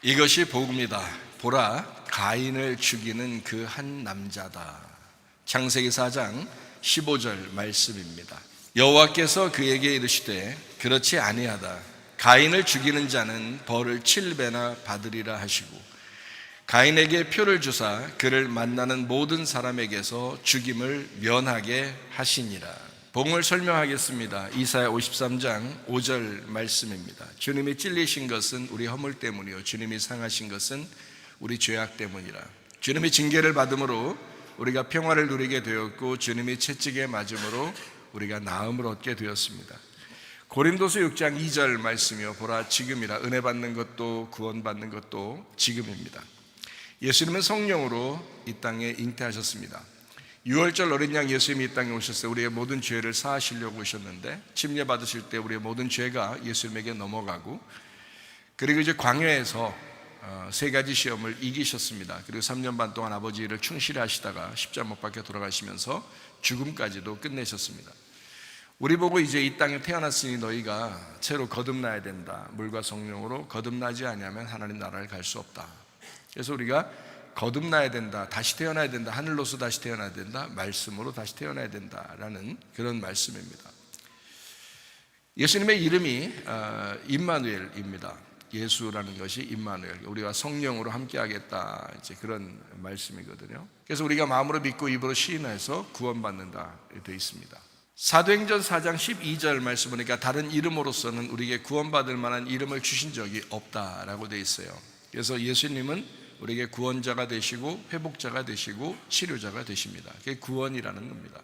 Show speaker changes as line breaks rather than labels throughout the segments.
이것이 복음이다. 보라, 가인을 죽이는 그 한 남자다. 창세기 4장 15절 말씀입니다. 여호와께서 그에게 이르시되 그렇지 아니하다. 가인을 죽이는 자는 벌을 7배나 받으리라 하시고 가인에게 표를 주사 그를 만나는 모든 사람에게서 죽임을 면하게 하시니라. 복음을 설명하겠습니다. 이사야 53장 5절 말씀입니다. 주님이 찔리신 것은 우리 허물 때문이요 주님이 상하신 것은 우리 죄악 때문이라. 주님이 징계를 받음으로 우리가 평화를 누리게 되었고 주님이 채찍에 맞음으로 우리가 나음을 얻게 되었습니다. 고린도서 6장 2절 말씀이요 보라 지금이라. 은혜 받는 것도 구원 받는 것도 지금입니다. 예수님은 성령으로 이 땅에 잉태하셨습니다. 6월절 어린 양 예수님이 이 땅에 오셨어요. 우리의 모든 죄를 사하시려고 오셨는데 침례 받으실 때 우리의 모든 죄가 예수님에게 넘어가고, 그리고 이제 광야에서 세 가지 시험을 이기셨습니다. 그리고 3년 반 동안 아버지를 충실히 하시다가 십자가 못 박혀 돌아가시면서 죽음까지도 끝내셨습니다. 우리 보고 이제 이 땅에 태어났으니 너희가 새로 거듭나야 된다. 물과 성령으로 거듭나지 아니하면 하나님 나라를 갈 수 없다. 그래서 우리가 거듭나야 된다, 다시 태어나야 된다, 하늘로서 다시 태어나야 된다, 말씀으로 다시 태어나야 된다라는 그런 말씀입니다. 예수님의 이름이 임마누엘입니다. 예수라는 것이 임마누엘, 우리가 성령으로 함께하겠다, 이제 그런 말씀이거든요. 그래서 우리가 마음으로 믿고 입으로 시인해서 구원받는다 되어 있습니다. 사도행전 4장 12절 말씀 보니까 다른 이름으로서는 우리에게 구원받을 만한 이름을 주신 적이 없다라고 되어 있어요. 그래서 예수님은 우리에게 구원자가 되시고 회복자가 되시고 치료자가 되십니다. 그게 구원이라는 겁니다.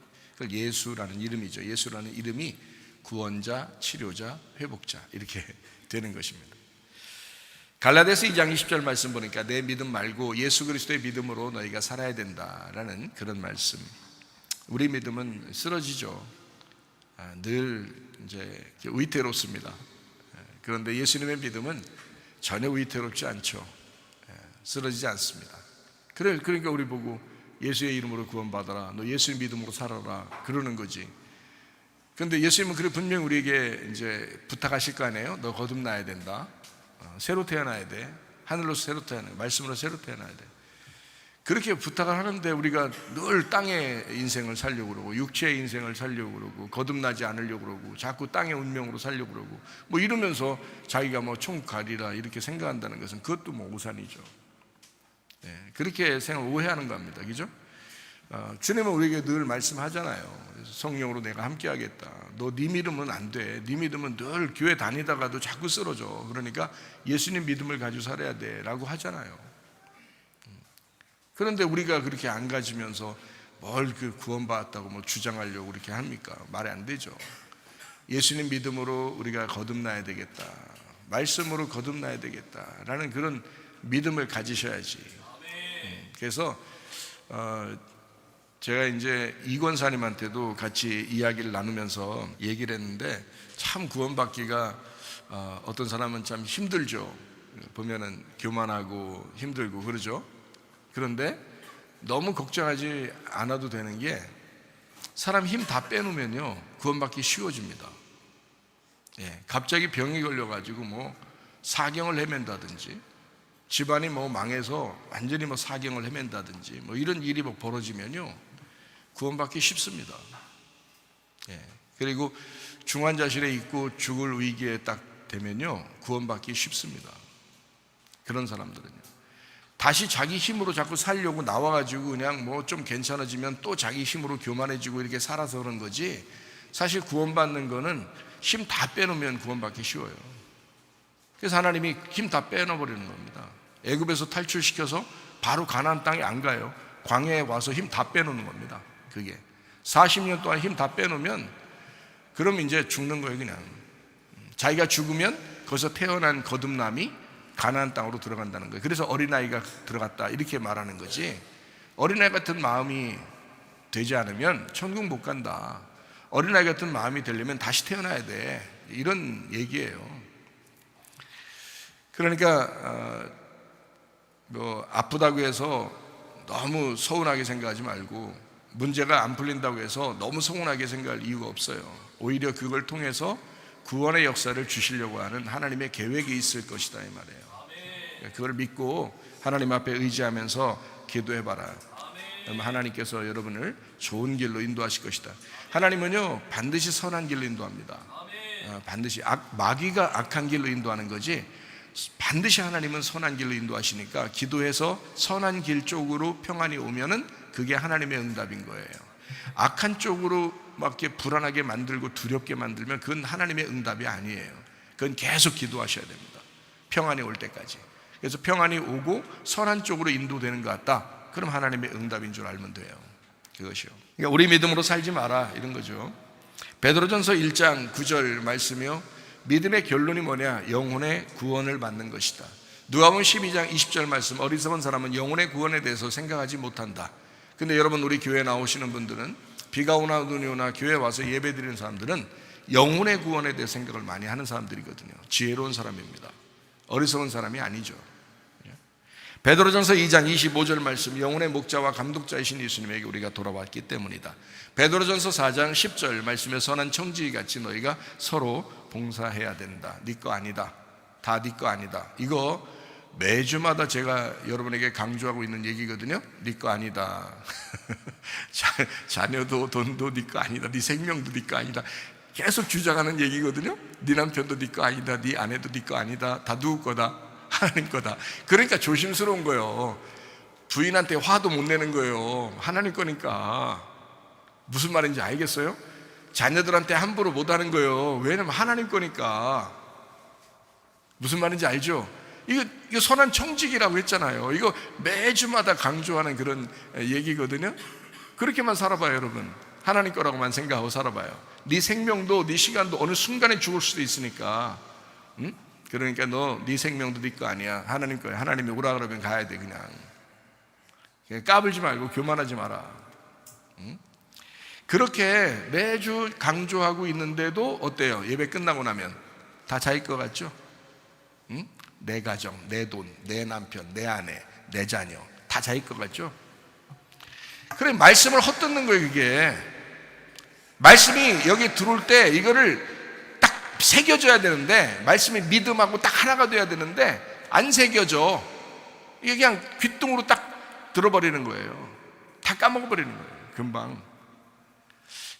예수라는 이름이죠. 예수라는 이름이 구원자, 치료자, 회복자 이렇게 되는 것입니다. 갈라디아서 2장 20절 말씀 보니까 내 믿음 말고 예수 그리스도의 믿음으로 너희가 살아야 된다라는 그런 말씀. 우리 믿음은 쓰러지죠. 늘 이제 위태롭습니다. 그런데 예수님의 믿음은 전혀 위태롭지 않죠. 쓰러지지 않습니다. 그러니까 우리 보고 예수의 이름으로 구원받아라, 너 예수의 믿음으로 살아라 그러는 거지. 그런데 예수님은 그래 분명히 우리에게 이제 부탁하실 거 아니에요. 너 거듭나야 된다. 새로 태어나야 돼. 하늘로서 새로 태어나야 돼. 말씀으로 새로 태어나야 돼. 그렇게 부탁을 하는데 우리가 늘 땅의 인생을 살려고 그러고 육체의 인생을 살려고 그러고 거듭나지 않으려고 그러고 자꾸 땅의 운명으로 살려고 그러고 뭐 이러면서 자기가 뭐 천국 가리라 이렇게 생각한다는 것은 그것도 뭐 오산이죠. 그렇게 생각을 오해하는 겁니다. 그죠? 주님은 우리에게 늘 말씀하잖아요. 성령으로 내가 함께 하겠다. 너 네 믿음은 안 돼. 네 믿음은 늘 교회 다니다가도 자꾸 쓰러져. 그러니까 예수님 믿음을 가지고 살아야 돼 라고 하잖아요. 그런데 우리가 그렇게 안 가지면서 뭘 그 구원받았다고 뭐 주장하려고 그렇게 합니까? 말이 안 되죠. 예수님 믿음으로 우리가 거듭나야 되겠다, 말씀으로 거듭나야 되겠다라는 그런 믿음을 가지셔야지. 그래서 제가 이제 이권사님한테도 같이 이야기를 나누면서 얘기를 했는데 참 구원받기가 어떤 사람은 참 힘들죠. 보면은 교만하고 힘들고 그러죠. 그런데 너무 걱정하지 않아도 되는 게 사람 힘 다 빼놓으면요 구원받기 쉬워집니다. 갑자기 병이 걸려가지고 뭐 사경을 헤맨다든지 집안이 뭐 망해서 완전히 뭐 사경을 헤맨다든지 뭐 이런 일이 뭐 벌어지면요 구원받기 쉽습니다. 그리고 중환자실에 있고 죽을 위기에 딱 되면요 구원받기 쉽습니다. 그런 사람들은요 다시 자기 힘으로 자꾸 살려고 나와가지고 그냥 뭐 좀 괜찮아지면 또 자기 힘으로 교만해지고 이렇게 살아서 그런 거지, 사실 구원받는 거는 힘 다 빼놓으면 구원받기 쉬워요. 그래서 하나님이 힘 다 빼놓아버리는 겁니다. 애굽에서 탈출시켜서 바로 가나안 땅에 안 가요. 광야에 와서 힘 다 빼놓는 겁니다. 그게 40년 동안 힘 다 빼놓으면 그럼 이제 죽는 거예요. 그냥 자기가 죽으면 거기서 태어난 거듭남이 가나안 땅으로 들어간다는 거예요. 그래서 어린아이가 들어갔다 이렇게 말하는 거지, 어린아이 같은 마음이 되지 않으면 천국 못 간다, 어린아이 같은 마음이 되려면 다시 태어나야 돼, 이런 얘기예요. 그러니까 뭐 아프다고 해서 너무 서운하게 생각하지 말고, 문제가 안 풀린다고 해서 너무 서운하게 생각할 이유가 없어요. 오히려 그걸 통해서 구원의 역사를 주시려고 하는 하나님의 계획이 있을 것이다 이 말이에요. 그걸 믿고 하나님 앞에 의지하면서 기도해봐라. 그러면 하나님께서 여러분을 좋은 길로 인도하실 것이다. 하나님은요 반드시 선한 길로 인도합니다. 반드시 마귀가 악한 길로 인도하는 거지 반드시 하나님은 선한 길로 인도하시니까 기도해서 선한 길 쪽으로 평안이 오면은 그게 하나님의 응답인 거예요. 악한 쪽으로 막 이렇게 불안하게 만들고 두렵게 만들면 그건 하나님의 응답이 아니에요. 그건 계속 기도하셔야 됩니다. 평안이 올 때까지. 그래서 평안이 오고 선한 쪽으로 인도되는 것 같다. 그럼 하나님의 응답인 줄 알면 돼요. 그것이요. 그러니까 우리 믿음으로 살지 마라 이런 거죠. 베드로전서 1장 9절 말씀이요. 믿음의 결론이 뭐냐? 영혼의 구원을 받는 것이다. 누가복음 12장 20절 말씀, 어리석은 사람은 영혼의 구원에 대해서 생각하지 못한다. 근데 여러분 우리 교회 나오시는 분들은 비가 오나 눈이 오나 교회 와서 예배 드리는 사람들은 영혼의 구원에 대해 생각을 많이 하는 사람들이거든요. 지혜로운 사람입니다. 어리석은 사람이 아니죠. 베드로전서 2장 25절 말씀, 영혼의 목자와 감독자이신 예수님에게 우리가 돌아왔기 때문이다. 베드로전서 4장 10절 말씀에 선한 청지기같이 너희가 서로 봉사해야 된다. 네 거 아니다. 다 네 거 아니다. 이거 매주마다 제가 여러분에게 강조하고 있는 얘기거든요. 네 거 아니다. 자녀도 돈도 네 거 아니다. 네 생명도 네 거 아니다. 계속 주장하는 얘기거든요. 네 남편도 네 거 아니다. 네 아내도 네 거 아니다. 다 누구 거다? 하나님 거다. 그러니까 조심스러운 거예요. 부인한테 화도 못 내는 거예요. 하나님 거니까. 무슨 말인지 알겠어요? 자녀들한테 함부로 못 하는 거예요. 왜냐면 하나님 거니까. 무슨 말인지 알죠? 이거 선한 청지기라고 했잖아요. 이거 매주마다 강조하는 그런 얘기거든요. 그렇게만 살아봐요, 여러분. 하나님 거라고만 생각하고 살아봐요. 네 생명도 네 시간도 어느 순간에 죽을 수도 있으니까. 응? 그러니까 네 생명도 네 거 아니야. 하나님 거야. 하나님이 오라 그러면 가야 돼. 그냥 까불지 말고 교만하지 마라. 응? 그렇게 매주 강조하고 있는데도 어때요? 예배 끝나고 나면 다 자기 거 같죠? 응? 내 가정, 내 돈, 내 남편, 내 아내, 내 자녀 다 자기 거 같죠? 그래 말씀을 헛듣는 거예요. 그게 말씀이 여기 들어올 때 이거를 새겨져야 되는데 말씀이 믿음하고 딱 하나가 돼야 되는데 안 새겨져. 이게 그냥 귓등으로 딱 들어버리는 거예요. 다 까먹어버리는 거예요. 금방.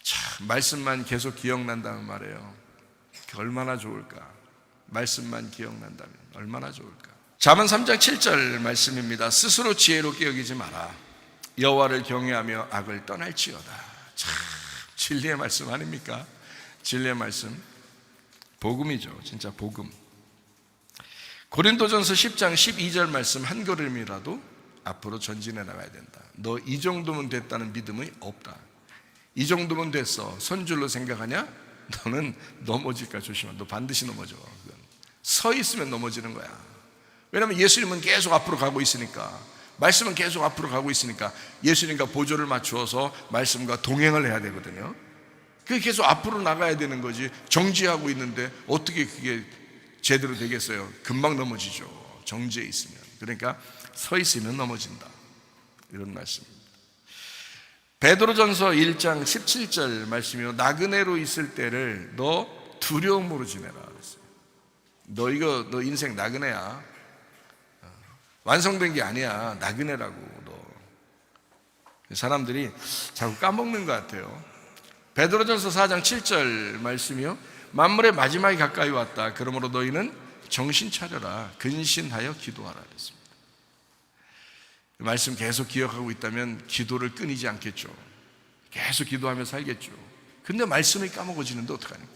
참 말씀만 계속 기억난다는 말이에요. 얼마나 좋을까. 말씀만 기억난다면 얼마나 좋을까. 잠언 3장 7절 말씀입니다. 스스로 지혜롭게 여기지 마라. 여호와를 경외하며 악을 떠날지어다. 참 진리의 말씀 아닙니까? 진리의 말씀. 복음이죠. 진짜 복음. 고린도전서 10장 12절 말씀 한 걸음이라도 앞으로 전진해 나가야 된다. 너 이 정도면 됐다는 믿음이 없다. 이 정도면 됐어. 선줄로 생각하냐? 너는 넘어질까 조심하. 너 반드시 넘어져. 서 있으면 넘어지는 거야. 왜냐하면 예수님은 계속 앞으로 가고 있으니까. 말씀은 계속 앞으로 가고 있으니까 예수님과 보조를 맞추어서 말씀과 동행을 해야 되거든요. 그게 계속 앞으로 나가야 되는 거지. 정지하고 있는데 어떻게 그게 제대로 되겠어요? 금방 넘어지죠. 정지해 있으면. 그러니까 서 있으면 넘어진다. 이런 말씀입니다. 베드로전서 1장 17절 말씀이요. 나그네로 있을 때를 너 두려움으로 지내라 그랬어요. 너 인생 나그네야. 완성된 게 아니야. 나그네라고 너. 사람들이 자꾸 까먹는 것 같아요. 베드로전서 4장 7절 말씀이요. 만물의 마지막이 가까이 왔다. 그러므로 너희는 정신 차려라. 근신하여 기도하라 그랬습니다. 말씀 계속 기억하고 있다면 기도를 끊이지 않겠죠. 계속 기도하며 살겠죠. 근데 말씀이 까먹어지는데 어떡하니까.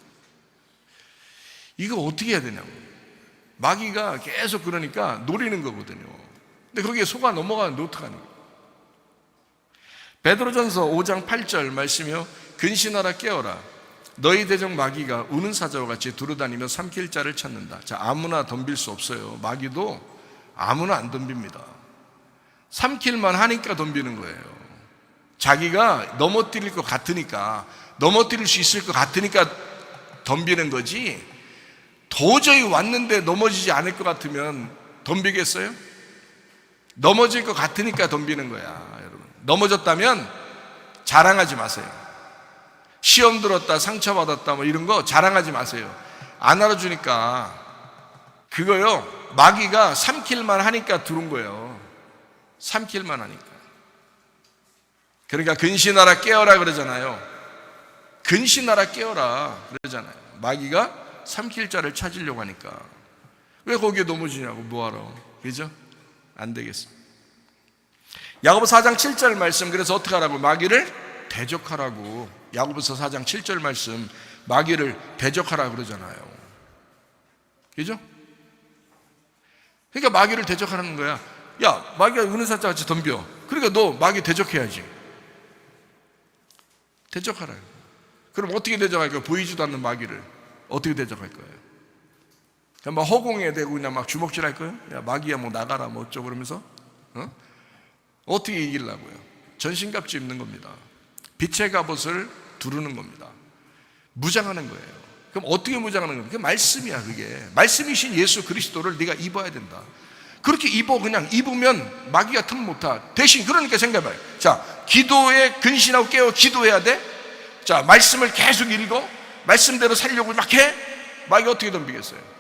이거 어떻게 해야 되냐고. 마귀가 계속 그러니까 노리는 거거든요. 근데 거기에 속아 넘어가는데 어떡하니까. 베드로전서 5장 8절 말씀이요. 근신하라 깨어라. 너희 대적 마귀가 우는 사자와 같이 두루다니며 삼킬 자를 찾는다. 자, 아무나 덤빌 수 없어요. 마귀도 아무나 안 덤빕니다. 삼킬만 하니까 덤비는 거예요. 자기가 넘어뜨릴 것 같으니까, 넘어뜨릴 수 있을 것 같으니까 덤비는 거지, 도저히 왔는데 넘어지지 않을 것 같으면 덤비겠어요? 넘어질 것 같으니까 덤비는 거야. 여러분, 넘어졌다면 자랑하지 마세요. 시험 들었다, 상처받았다 뭐 이런 거 자랑하지 마세요. 안 알아주니까. 그거요, 마귀가 삼킬만 하니까 들어온 거예요. 삼킬만 하니까. 그러니까 근신하라 깨어라 그러잖아요. 근신하라 깨어라 그러잖아요. 마귀가 삼킬 자를 찾으려고 하니까. 왜 거기에 넘어지냐고, 뭐하러. 그죠? 안 되겠어. 야고보서 4장 7절 말씀, 그래서 어떻게 하라고? 마귀를 대적하라고. 야고보서 4장 7절 말씀, 마귀를 대적하라 그러잖아요. 그죠? 그러니까 마귀를 대적하라는 거야. 야, 마귀가 은은사자 같이 덤벼. 그러니까 너 마귀 대적해야지. 대적하라. 그럼 어떻게 대적할 거야? 보이지도 않는 마귀를 어떻게 대적할 거예요? 막 허공에 대고 그냥 막 주먹질 할 거예요? 야, 마귀야 뭐 나가라 뭐 어쩌고 그러면서 어떻게 이기려고요? 전신갑주 입는 겁니다. 빛의 갑옷을 두르는 겁니다. 무장하는 거예요. 그럼 어떻게 무장하는 거예요? 그게 말씀이야. 그게 말씀이신 예수 그리스도를 네가 입어야 된다. 그렇게 입어. 그냥 입으면 마귀가 틈 못 타. 대신 그러니까 생각해봐요. 자, 기도에 근신하고 깨어 기도해야 돼. 자, 말씀을 계속 읽어. 말씀대로 살려고 막 해. 마귀가 어떻게 덤비겠어요?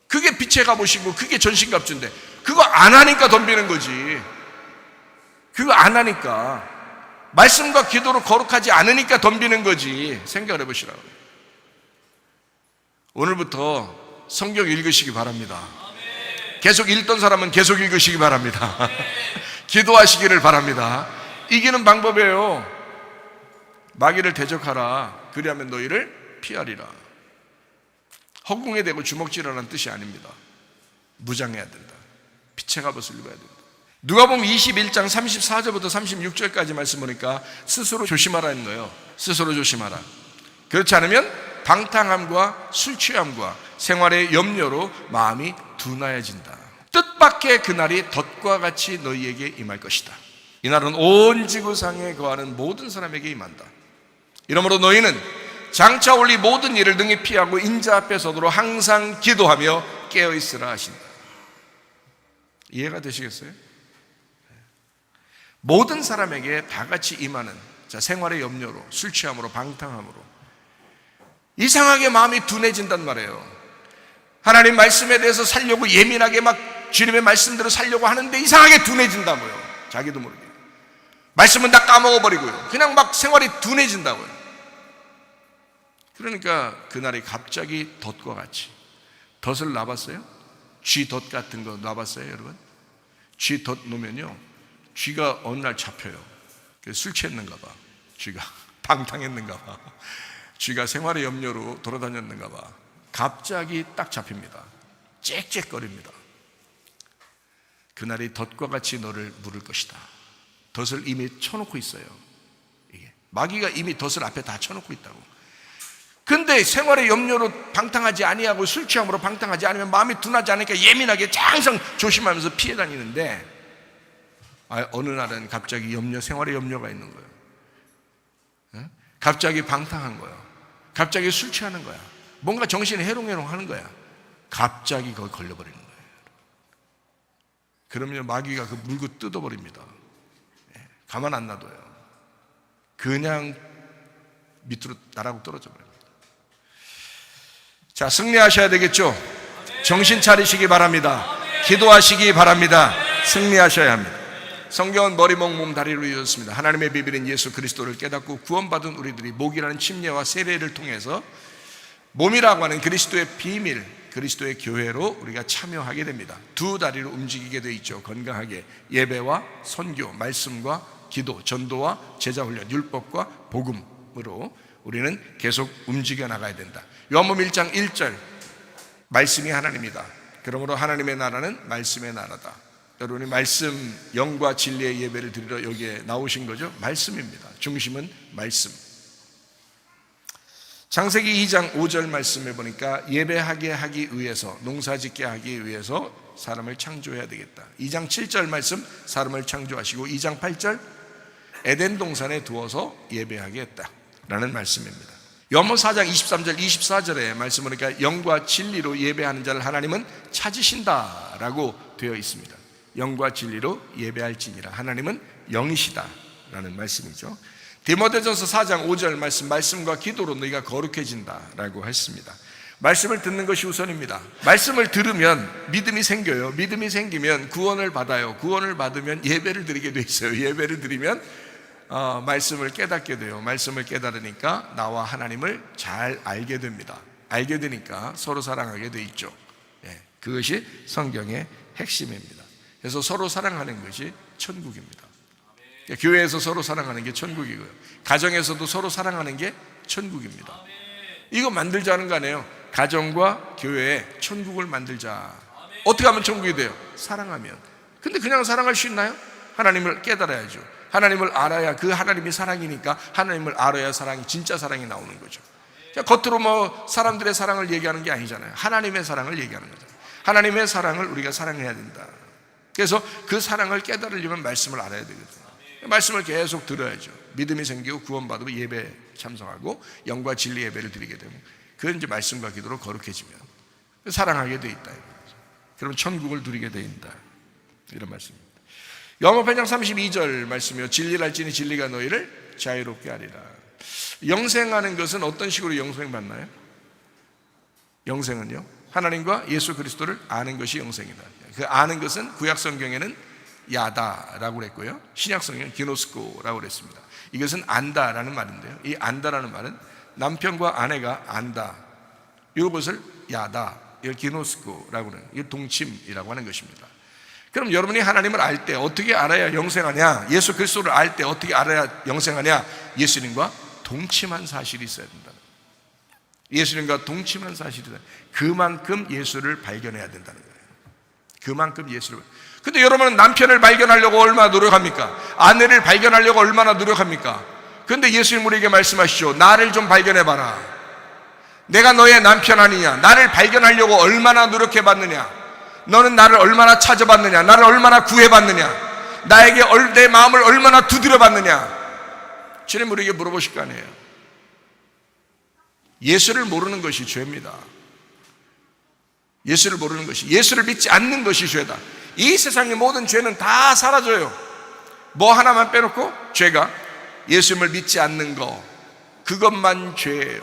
그게 빛의 갑옷이고 그게 전신갑주인데 그거 안 하니까 덤비는 거지. 그거 안 하니까, 말씀과 기도로 거룩하지 않으니까 덤비는 거지. 생각을 해보시라고. 오늘부터 성경 읽으시기 바랍니다. 계속 읽던 사람은 계속 읽으시기 바랍니다. 기도하시기를 바랍니다. 이기는 방법이에요. 마귀를 대적하라. 그리하면 너희를 피하리라. 허공에 대고 주먹질하라는 뜻이 아닙니다. 무장해야 된다. 빛의 갑옷을 입어야 된다. 누가복음 21장 34절부터 36절까지 말씀 보니까 스스로 조심하라는 거예요. 스스로 조심하라. 그렇지 않으면 방탕함과 술 취함과 생활의 염려로 마음이 둔하여진다. 뜻밖의 그날이 덫과 같이 너희에게 임할 것이다. 이날은 온 지구상에 거하는 모든 사람에게 임한다. 이러므로 너희는 장차 올리 모든 일을 능히 피하고 인자 앞에 서도록 항상 기도하며 깨어있으라 하신다. 이해가 되시겠어요? 모든 사람에게 다 같이 임하는, 자, 생활의 염려로, 술 취함으로, 방탕함으로 이상하게 마음이 둔해진단 말이에요. 하나님 말씀에 대해서 살려고 예민하게 막 주님의 말씀대로 살려고 하는데 이상하게 둔해진다고요. 자기도 모르게 말씀은 다 까먹어버리고요. 그냥 막 생활이 둔해진다고요. 그러니까 그날이 갑자기 덫과 같이. 덫을 놔봤어요? 쥐 덫 같은 거 놔봤어요, 여러분? 쥐 덫 놓으면요, 쥐가 어느 날 잡혀요. 술 취했는가 봐. 쥐가 방탕했는가 봐. 쥐가 생활의 염려로 돌아다녔는가 봐. 갑자기 딱 잡힙니다. 짹짹거립니다. 그날이 덫과 같이 너를 물을 것이다. 덫을 이미 쳐놓고 있어요. 이게 마귀가 이미 덫을 앞에 다 쳐놓고 있다고. 근데 생활의 염려로 방탕하지 아니하고 술 취함으로 방탕하지 않으면 마음이 둔하지 않으니까 예민하게 항상 조심하면서 피해 다니는데, 어느 날은 갑자기 생활의 염려가 있는 거예요. 갑자기 방탕한 거예요. 갑자기 술 취하는 거야. 뭔가 정신이 해롱해롱 하는 거야. 갑자기 거기 걸려버리는 거예요. 그러면 마귀가 그 물고 뜯어버립니다. 가만 안 놔둬요. 그냥 밑으로 나라고 떨어져 버려요. 자, 승리하셔야 되겠죠? 정신 차리시기 바랍니다. 기도하시기 바랍니다. 승리하셔야 합니다. 성경은 머리, 목, 몸, 다리로 이루어졌습니다. 하나님의 비밀인 예수 그리스도를 깨닫고 구원받은 우리들이 목이라는 침례와 세례를 통해서 몸이라고 하는 그리스도의 비밀, 그리스도의 교회로 우리가 참여하게 됩니다. 두 다리로 움직이게 돼 있죠. 건강하게 예배와 선교, 말씀과 기도, 전도와 제자훈련, 율법과 복음으로 우리는 계속 움직여 나가야 된다. 요한복음 1장 1절, 말씀이 하나님이다. 그러므로 하나님의 나라는 말씀의 나라다. 여러분이 말씀, 영과 진리의 예배를 드리러 여기에 나오신 거죠. 말씀입니다. 중심은 말씀. 창세기 2장 5절 말씀에 보니까 예배하게 하기 위해서, 농사짓게 하기 위해서 사람을 창조해야 되겠다. 2장 7절 말씀, 사람을 창조하시고 2장 8절, 에덴 동산에 두어서 예배하게 했다라는 말씀입니다. 요한복음 4장 23절 24절에 말씀 보니까 영과 진리로 예배하는 자를 하나님은 찾으신다라고 되어 있습니다. 영과 진리로 예배할지니라. 하나님은 영이시다라는 말씀이죠. 디모데전서 4장 5절 말씀과 기도로 너희가 거룩해진다라고 했습니다. 말씀을 듣는 것이 우선입니다. 말씀을 들으면 믿음이 생겨요. 믿음이 생기면 구원을 받아요. 구원을 받으면 예배를 드리게 돼 있어요. 예배를 드리면 말씀을 깨닫게 돼요. 말씀을 깨달으니까 나와 하나님을 잘 알게 됩니다. 알게 되니까 서로 사랑하게 돼 있죠. 그것이 성경의 핵심입니다. 그래서 서로 사랑하는 것이 천국입니다. 교회에서 서로 사랑하는 게 천국이고요. 가정에서도 서로 사랑하는 게 천국입니다. 이거 만들자는 거 아니에요. 가정과 교회에 천국을 만들자. 어떻게 하면 천국이 돼요? 사랑하면. 근데 그냥 사랑할 수 있나요? 하나님을 깨달아야죠. 하나님을 알아야, 그 하나님이 사랑이니까 하나님을 알아야 사랑이, 진짜 사랑이 나오는 거죠. 겉으로 뭐 사람들의 사랑을 얘기하는 게 아니잖아요. 하나님의 사랑을 얘기하는 거죠. 하나님의 사랑을 우리가 사랑해야 된다. 그래서 그 사랑을 깨달으려면 말씀을 알아야 되거든요. 말씀을 계속 들어야죠. 믿음이 생기고 구원받으면 예배 참석하고 영과 진리 예배를 드리게 되면, 그건 이제 말씀과 기도로 거룩해지면 사랑하게 돼 있다. 그러면 천국을 누리게 돼 있다. 이런 말씀입니다. 요한복음 8장 32절 말씀이요. 진리를 알지니 진리가 너희를 자유롭게 하리라. 영생하는 것은 어떤 식으로 영생받나요? 영생은요, 하나님과 예수 그리스도를 아는 것이 영생이다. 그 아는 것은 구약 성경에는 야다라고 그랬고요, 신약 성경은 기노스코라고 그랬습니다. 이것은 안다라는 말인데요, 이 안다라는 말은 남편과 아내가 안다, 이것을 야다, 이걸 기노스코라고 하는, 이 동침이라고 하는 것입니다. 그럼 여러분이 하나님을 알 때 어떻게 알아야 영생하냐? 예수 그리스도를 알 때 어떻게 알아야 영생하냐? 예수님과 동침한 사실이 있어야 된다. 예수님과 동침한 사실이다. 그만큼 예수를 발견해야 된다는 거예요. 그만큼 예수를. 근데 여러분은 남편을 발견하려고 얼마나 노력합니까? 아내를 발견하려고 얼마나 노력합니까? 그런데 예수님 우리에게 말씀하시죠. 나를 좀 발견해봐라. 내가 너의 남편 아니냐? 나를 발견하려고 얼마나 노력해봤느냐? 너는 나를 얼마나 찾아봤느냐? 나를 얼마나 구해봤느냐? 나에게 내 마음을 얼마나 두드려봤느냐? 주님 우리에게 물어보실 거 아니에요. 예수를 모르는 것이 죄입니다. 예수를 모르는 것이, 예수를 믿지 않는 것이 죄다. 이 세상의 모든 죄는 다 사라져요. 뭐 하나만 빼놓고, 죄가 예수님을 믿지 않는 거, 그것만 죄예요.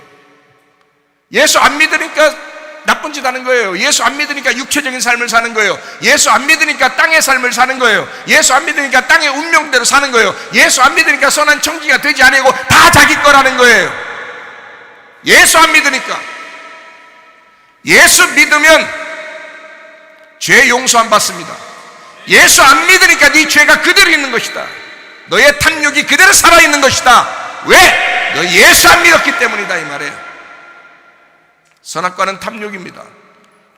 예수 안 믿으니까 나쁜 짓 하는 거예요. 예수 안 믿으니까 육체적인 삶을 사는 거예요. 예수 안 믿으니까 땅의 삶을 사는 거예요. 예수 안 믿으니까 땅의 운명대로 사는 거예요. 예수 안 믿으니까 선한 청지가 되지 아니고 다 자기 거라는 거예요. 예수 안 믿으니까. 예수 믿으면 죄 용서 안 받습니다. 예수 안 믿으니까 네 죄가 그대로 있는 것이다. 너의 탐욕이 그대로 살아있는 것이다. 왜? 너 예수 안 믿었기 때문이다, 이 말이에요. 선악과는 탐욕입니다.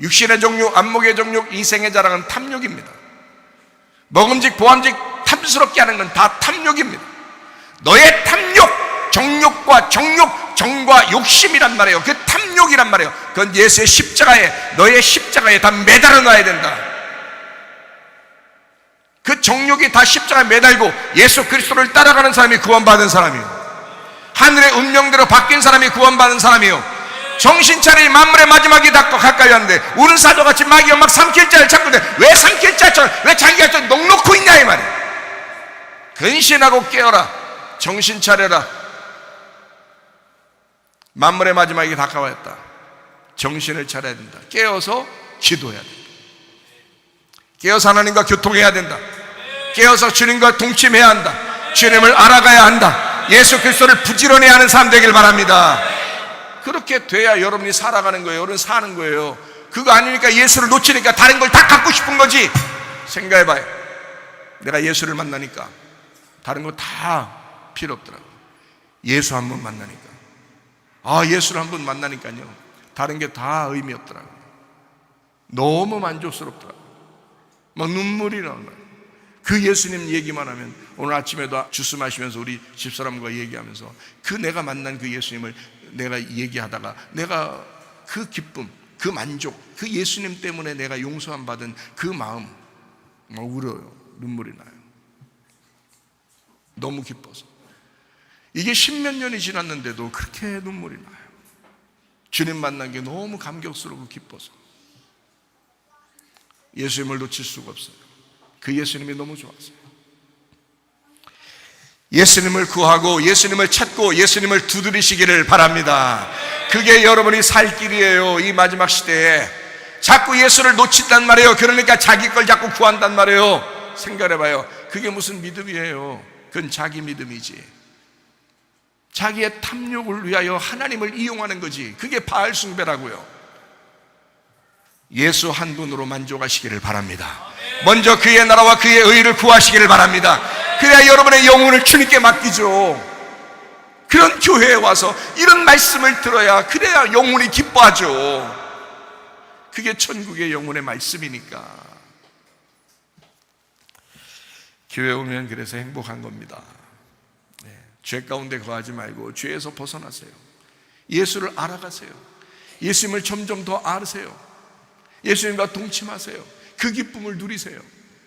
육신의 정욕, 안목의 정욕, 이생의 자랑은 탐욕입니다. 먹음직, 보암직, 탐스럽게 하는 건 다 탐욕입니다. 너의 탐욕, 정욕과 정욕, 정과 욕심이란 말이에요. 그 탐욕이란 말이에요. 그건 예수의 십자가에, 너의 십자가에 다 매달아 놔야 된다. 그 정욕이 다 십자가에 매달고 예수 그리스도를 따라가는 사람이 구원받은 사람이에요. 하늘의 운명대로 바뀐 사람이 구원받은 사람이에요. 정신 차리니 만물의 마지막이 닿고 가까이 왔는데 우는 사도같이 마귀가 막 삼킬 자를 찾고 있는데 왜 삼킬 자처럼, 왜 자기가 좀 넉넉히 있냐 이 말이에요. 근신하고 깨어라. 정신 차려라. 만물의 마지막이 가까웠다. 정신을 차려야 된다. 깨어서 기도해야 된다. 깨어서 하나님과 교통해야 된다. 깨어서 주님과 동침해야 한다. 주님을 알아가야 한다. 예수 그리스도를 부지런히 하는 사람 되길 바랍니다. 그렇게 돼야 여러분이 살아가는 거예요. 여러분 사는 거예요. 그거 아니니까 예수를 놓치니까 다른 걸 다 갖고 싶은 거지. 생각해봐요. 내가 예수를 만나니까 다른 거 다 필요 없더라고요. 예수 한 번 만나니까, 예수를 한 번 만나니까요 다른 게 다 의미 없더라고요. 너무 만족스럽더라고요. 막 눈물이 나오는 거예요. 그 예수님 얘기만 하면, 오늘 아침에도 주스 마시면서 우리 집사람과 얘기하면서 그 내가 만난 그 예수님을 내가 얘기하다가 내가 그 기쁨, 그 만족, 그 예수님 때문에 내가 용서함 받은 그 마음 막 울어요. 눈물이 나요. 너무 기뻐서. 이게 10몇 년이 지났는데도 그렇게 눈물이 나요. 주님 만난 게 너무 감격스럽고 기뻐서 예수님을 놓칠 수가 없어요. 그 예수님이 너무 좋았어요. 예수님을 구하고 예수님을 찾고 예수님을 두드리시기를 바랍니다. 그게 여러분이 살 길이에요. 이 마지막 시대에 자꾸 예수를 놓친단 말이에요. 그러니까 자기 걸 자꾸 구한단 말이에요. 생각해봐요. 그게 무슨 믿음이에요? 그건 자기 믿음이지. 자기의 탐욕을 위하여 하나님을 이용하는 거지. 그게 바알 숭배라고요. 예수 한 분으로 만족하시기를 바랍니다. 먼저 그의 나라와 그의 의를 구하시기를 바랍니다. 그래야 여러분의 영혼을 주님께 맡기죠. 그런 교회에 와서 이런 말씀을 들어야, 그래야 영혼이 기뻐하죠. 그게 천국의 영혼의 말씀이니까. 교회 오면 그래서 행복한 겁니다. 죄 가운데 거하지 말고 죄에서 벗어나세요. 예수를 알아가세요. 예수님을 점점 더 알으세요. 예수님과 동침하세요. 그 기쁨을 누리세요.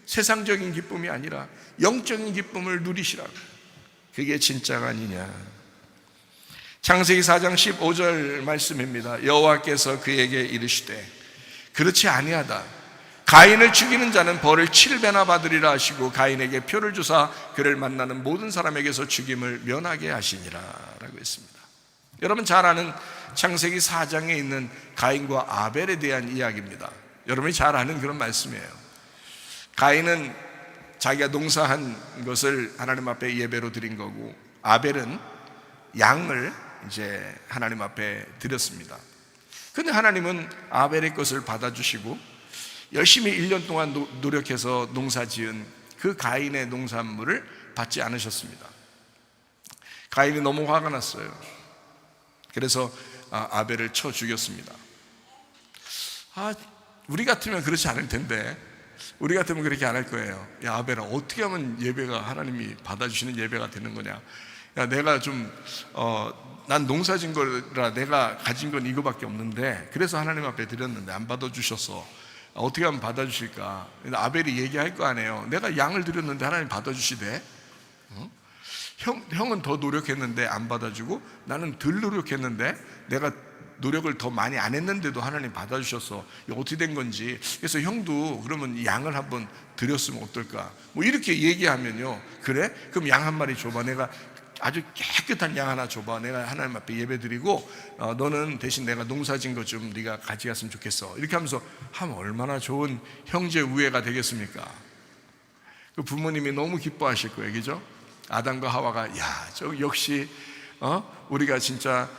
세상적인 기쁨이 아니라 영적인 기쁨을 누리시라고. 그게 진짜가 아니냐. 창세기 4장 15절 말씀입니다. 여호와께서 그에게 이르시되 그렇지 아니하다. 가인을 죽이는 자는 벌을 7배나 받으리라 하시고 가인에게 표를 주사 그를 만나는 모든 사람에게서 죽임을 면하게 하시니라 라고 했습니다. 여러분 잘 아는 창세기 4장에 있는 가인과 아벨에 대한 이야기입니다. 여러분이 잘 아는 그런 말씀이에요. 가인은 자기가 농사한 것을 하나님 앞에 예배로 드린 거고, 아벨은 양을 이제 하나님 앞에 드렸습니다. 근데 하나님은 아벨의 것을 받아주시고 열심히 1년 동안 노력해서 농사 지은 그 가인의 농산물을 받지 않으셨습니다. 가인이 너무 화가 났어요. 그래서 아벨을 쳐 죽였습니다. 우리 같으면 그렇지 않을 텐데, 우리 같으면 그렇게 안 할 거예요. 야, 아벨아, 어떻게 하면 예배가, 하나님이 받아주시는 예배가 되는 거냐. 야, 내가 난 농사 진 거라 내가 가진 건 이거밖에 없는데, 그래서 하나님 앞에 드렸는데 안 받아주셨어. 어떻게 하면 받아주실까? 아벨이 얘기할 거 아니에요. 내가 양을 드렸는데 하나님 받아주시대. 형은 더 노력했는데 안 받아주고, 나는 덜 노력했는데 내가 노력을 더 많이 안 했는데도 하나님 받아주셨어. 이거 어떻게 된 건지. 그래서 형도 그러면 양을 한번 드렸으면 어떨까? 뭐 이렇게 얘기하면요, 그래? 그럼 양 한 마리 줘봐. 내가 아주 깨끗한 양 하나 줘봐. 내가 하나님 앞에 예배 드리고 너는 대신 내가 농사진 거 좀 네가 가져갔으면 좋겠어. 이렇게 하면서 하면 얼마나 좋은 형제 우애가 되겠습니까? 그 부모님이 너무 기뻐하실 거예요. 그죠? 아담과 하와가 저 역시 우리가 진짜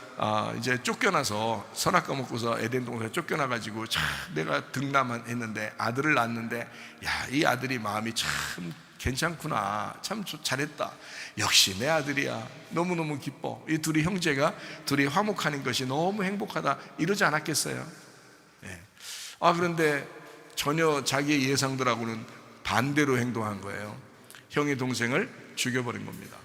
이제 쫓겨나서, 선악과 먹고서 에덴 동산에 쫓겨나가지고 참 내가 득남만 했는데 아들을 낳았는데, 이 아들이 마음이 참 괜찮구나, 참 잘했다, 역시 내 아들이야, 너무너무 기뻐. 이 둘이 형제가 둘이 화목하는 것이 너무 행복하다, 이러지 않았겠어요? 그런데 전혀 자기의 예상들하고는 반대로 행동한 거예요. 형이 동생을 죽여버린 겁니다.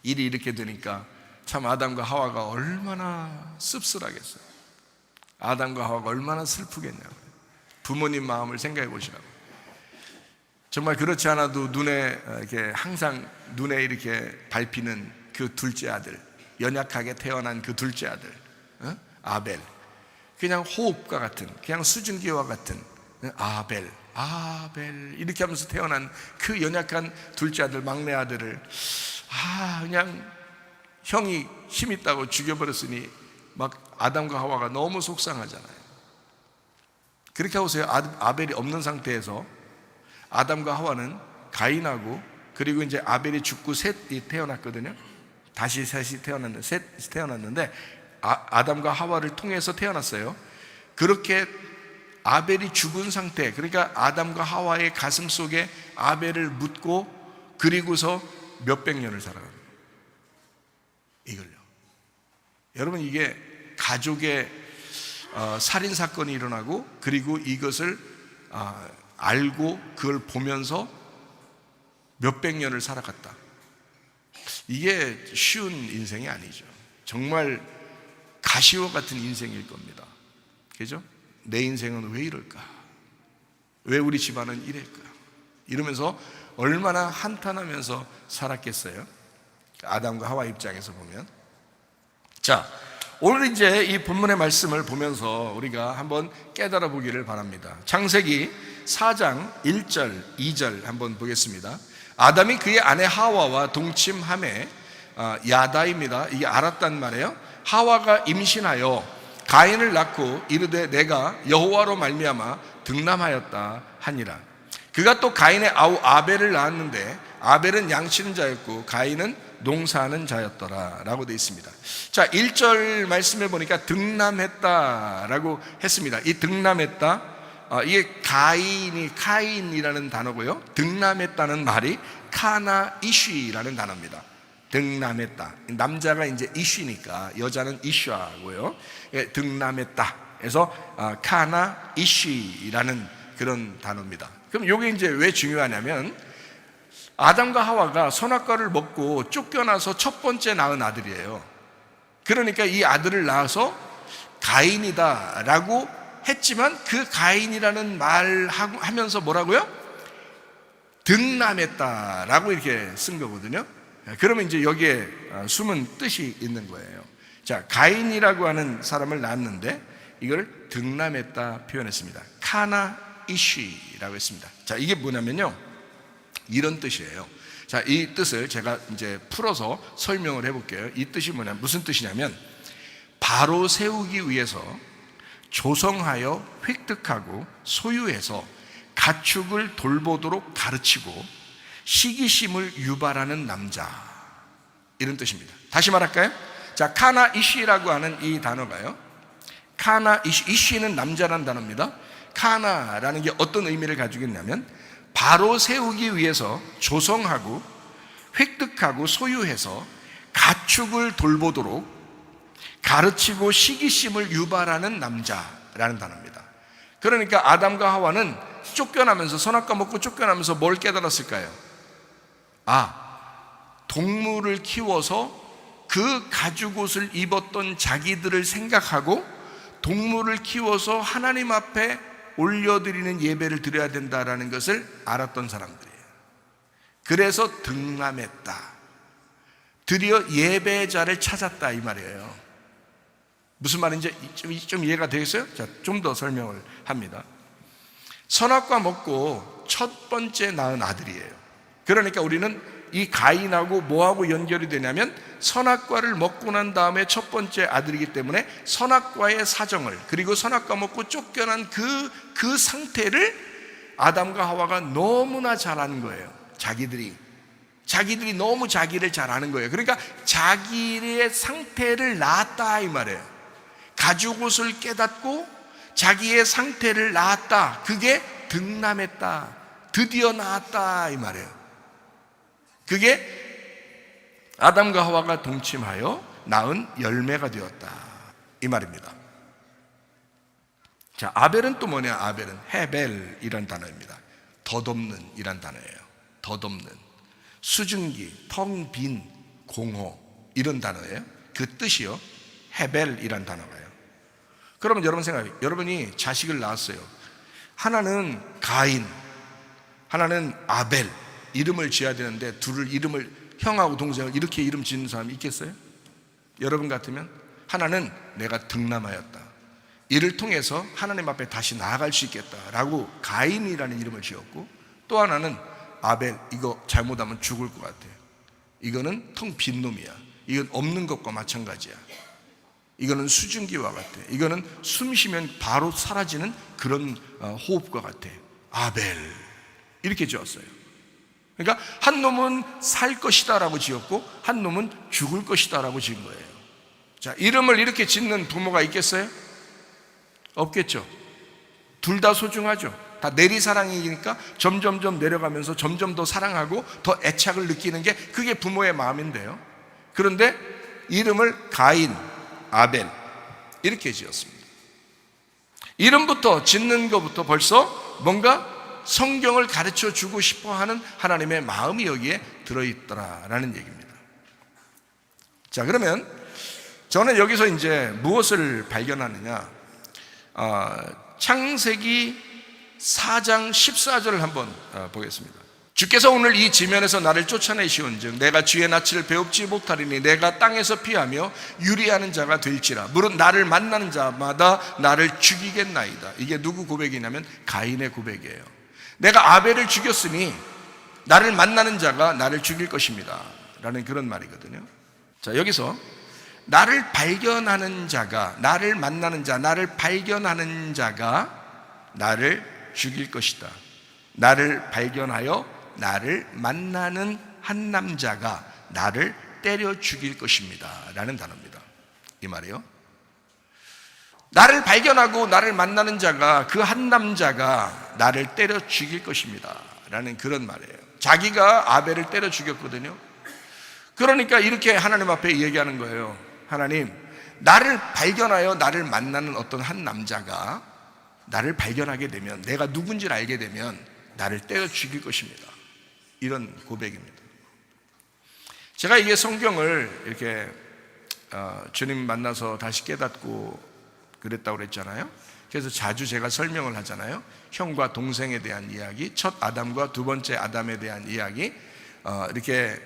일이 이렇게 되니까 참 아담과 하와가 얼마나 씁쓸하겠어요. 아담과 하와가 얼마나 슬프겠냐고요. 부모님 마음을 생각해 보시라고. 정말 그렇지 않아도 눈에 이렇게 항상 눈에 이렇게 밟히는 그 둘째 아들, 연약하게 태어난 그 둘째 아들, 아벨. 그냥 호흡과 같은, 그냥 수증기와 같은 아벨 이렇게 하면서 태어난 그 연약한 둘째 아들, 막내 아들을 그냥 형이 힘 있다고 죽여버렸으니 막 아담과 하와가 너무 속상하잖아요. 그렇게 보세요. 아벨이 없는 상태에서 아담과 하와는 가인하고, 그리고 이제 아벨이 죽고 셋이 태어났거든요. 다시 셋이 태어났는데 아담과 하와를 통해서 태어났어요. 그렇게 아벨이 죽은 상태, 그러니까 아담과 하와의 가슴 속에 아벨을 묻고, 그리고서 몇백 년을 살아갑니다. 이걸요. 여러분, 이게 가족의 살인사건이 일어나고, 그리고 이것을 알고 그걸 보면서 몇백 년을 살아갔다. 이게 쉬운 인생이 아니죠. 정말 가시와 같은 인생일 겁니다. 그죠? 내 인생은 왜 이럴까? 왜 우리 집안은 이럴까? 이러면서 얼마나 한탄하면서 살았겠어요? 아담과 하와 입장에서 보면. 자, 오늘 이제 이 본문의 말씀을 보면서 우리가 한번 깨달아 보기를 바랍니다. 창세기 4장 1절, 2절 한번 보겠습니다. 아담이 그의 아내 하와와 동침함에 야다입니다. 이게 알았단 말이에요. 하와가 임신하여 가인을 낳고 이르되 내가 여호와로 말미암아 등남하였다 하니라. 그가 또 가인의 아우 아벨을 낳았는데 아벨은 양치는 자였고 가인은 농사하는 자였더라 라고 되어 있습니다. 자, 1절 말씀에 보니까 등남했다라고 했습니다. 이 등남했다, 이게 카인이라는 단어고요. 등남했다는 말이 카나 이쉬라는 단어입니다. 등남했다. 남자가 이제 이쉬니까 여자는 이슈하고요. 등남했다. 그래서 카나 이쉬라는 그런 단어입니다. 그럼 이게 이제 왜 중요하냐면 아담과 하와가 선악과를 먹고 쫓겨나서 첫 번째 낳은 아들이에요. 그러니까 이 아들을 낳아서 가인이다 라고 했지만 그 가인이라는 말 하면서 뭐라고요? 등남했다 라고 이렇게 쓴 거거든요. 그러면 이제 여기에 숨은 뜻이 있는 거예요. 자, 가인이라고 하는 사람을 낳았는데 이걸 등남했다 표현했습니다. 카나 이쉬라고 했습니다. 자, 이게 뭐냐면요, 이런 뜻이에요. 자, 이 뜻을 제가 이제 풀어서 설명을 해볼게요. 이 뜻이 무슨 뜻이냐면 바로 세우기 위해서 조성하여 획득하고 소유해서 가축을 돌보도록 가르치고 시기심을 유발하는 남자, 이런 뜻입니다. 다시 말할까요? 자, 카나 이쉬라고 하는 이 단어가요, 카나 이쉬는 남자라는 단어입니다. 카나라는 게 어떤 의미를 가지고 있냐면 바로 세우기 위해서 조성하고 획득하고 소유해서 가축을 돌보도록 가르치고 시기심을 유발하는 남자라는 단어입니다. 그러니까 아담과 하와는 쫓겨나면서, 선악과 먹고 쫓겨나면서 뭘 깨달았을까요? 동물을 키워서 그 가죽옷을 입었던 자기들을 생각하고 동물을 키워서 하나님 앞에 올려드리는 예배를 드려야 된다라는 것을 알았던 사람들이에요. 그래서 등남했다, 드디어 예배자를 찾았다, 이 말이에요. 무슨 말인지 좀 이해가 되겠어요? 자, 좀 더 설명을 합니다. 선악과 먹고 첫 번째 낳은 아들이에요. 그러니까 우리는 이 가인하고 뭐하고 연결이 되냐면 선악과를 먹고 난 다음에 첫 번째 아들이기 때문에 선악과의 사정을, 그리고 선악과 먹고 쫓겨난 그 상태를 아담과 하와가 너무나 잘 아는 거예요. 자기들이 너무 자기를 잘 아는 거예요. 그러니까 자기의 상태를 낳았다, 이 말이에요. 가죽옷을 깨닫고 자기의 상태를 낳았다, 그게 등남했다, 드디어 낳았다, 이 말이에요. 그게 아담과 하와가 동침하여 낳은 열매가 되었다, 이 말입니다. 자, 아벨은 또 뭐냐? 아벨은 헤벨이란 단어입니다. 덧없는 이란 단어예요. 덧없는, 수증기, 텅 빈, 공허, 이런 단어예요. 그 뜻이요, 헤벨이란 단어가요. 그러면 여러분 생각해요. 여러분이 자식을 낳았어요. 하나는 가인, 하나는 아벨, 이름을 지어야 되는데 둘을 이름을, 형하고 동생을 이렇게 이름 짓는 사람이 있겠어요? 여러분 같으면 하나는 내가 등남하였다, 이를 통해서 하나님 앞에 다시 나아갈 수 있겠다라고 가인이라는 이름을 지었고, 또 하나는 아벨, 이거 잘못하면 죽을 것 같아요. 이거는 텅 빈 놈이야. 이건 없는 것과 마찬가지야. 이거는 수증기와 같아. 이거는 숨 쉬면 바로 사라지는 그런 호흡과 같아. 아벨, 이렇게 지었어요. 그러니까 한 놈은 살 것이다 라고 지었고 한 놈은 죽을 것이다 라고 지은 거예요. 자, 이름을 이렇게 짓는 부모가 있겠어요? 없겠죠. 둘 다 소중하죠. 다 내리사랑이니까 점점점 내려가면서 점점 더 사랑하고 더 애착을 느끼는 게 그게 부모의 마음인데요. 그런데 이름을 가인, 아벨 이렇게 지었습니다. 이름부터 짓는 것부터 벌써 뭔가 성경을 가르쳐 주고 싶어 하는 하나님의 마음이 여기에 들어있더라라는 얘기입니다. 자, 그러면 저는 여기서 이제 무엇을 발견하느냐, 창세기 4장 14절을 한번 보겠습니다. 주께서 오늘 이 지면에서 나를 쫓아내시온즉 내가 쥐의 낯을 배웁지 못하리니 내가 땅에서 피하며 유리하는 자가 될지라. 무릇 나를 만나는 자마다 나를 죽이겠나이다. 이게 누구 고백이냐면 가인의 고백이에요. 내가 아벨을 죽였으니 나를 만나는 자가 나를 죽일 것입니다 라는 그런 말이거든요. 자, 여기서 나를 발견하는 자가, 나를 만나는 자, 나를 발견하는 자가 나를 죽일 것이다. 나를 발견하여 나를 만나는 한 남자가 나를 때려 죽일 것입니다 라는 단어입니다. 이 말이요. 나를 발견하고 나를 만나는 자가, 그 한 남자가 나를 때려 죽일 것입니다 라는 그런 말이에요. 자기가 아벨을 때려 죽였거든요. 그러니까 이렇게 하나님 앞에 얘기하는 거예요. 하나님, 나를 발견하여 나를 만나는 어떤 한 남자가 나를 발견하게 되면, 내가 누군지를 알게 되면 나를 때려 죽일 것입니다. 이런 고백입니다. 제가 이게 성경을 이렇게 주님 만나서 다시 깨닫고 그랬다고 그랬잖아요. 그래서 자주 제가 설명을 하잖아요. 형과 동생에 대한 이야기, 첫 아담과 두 번째 아담에 대한 이야기, 이렇게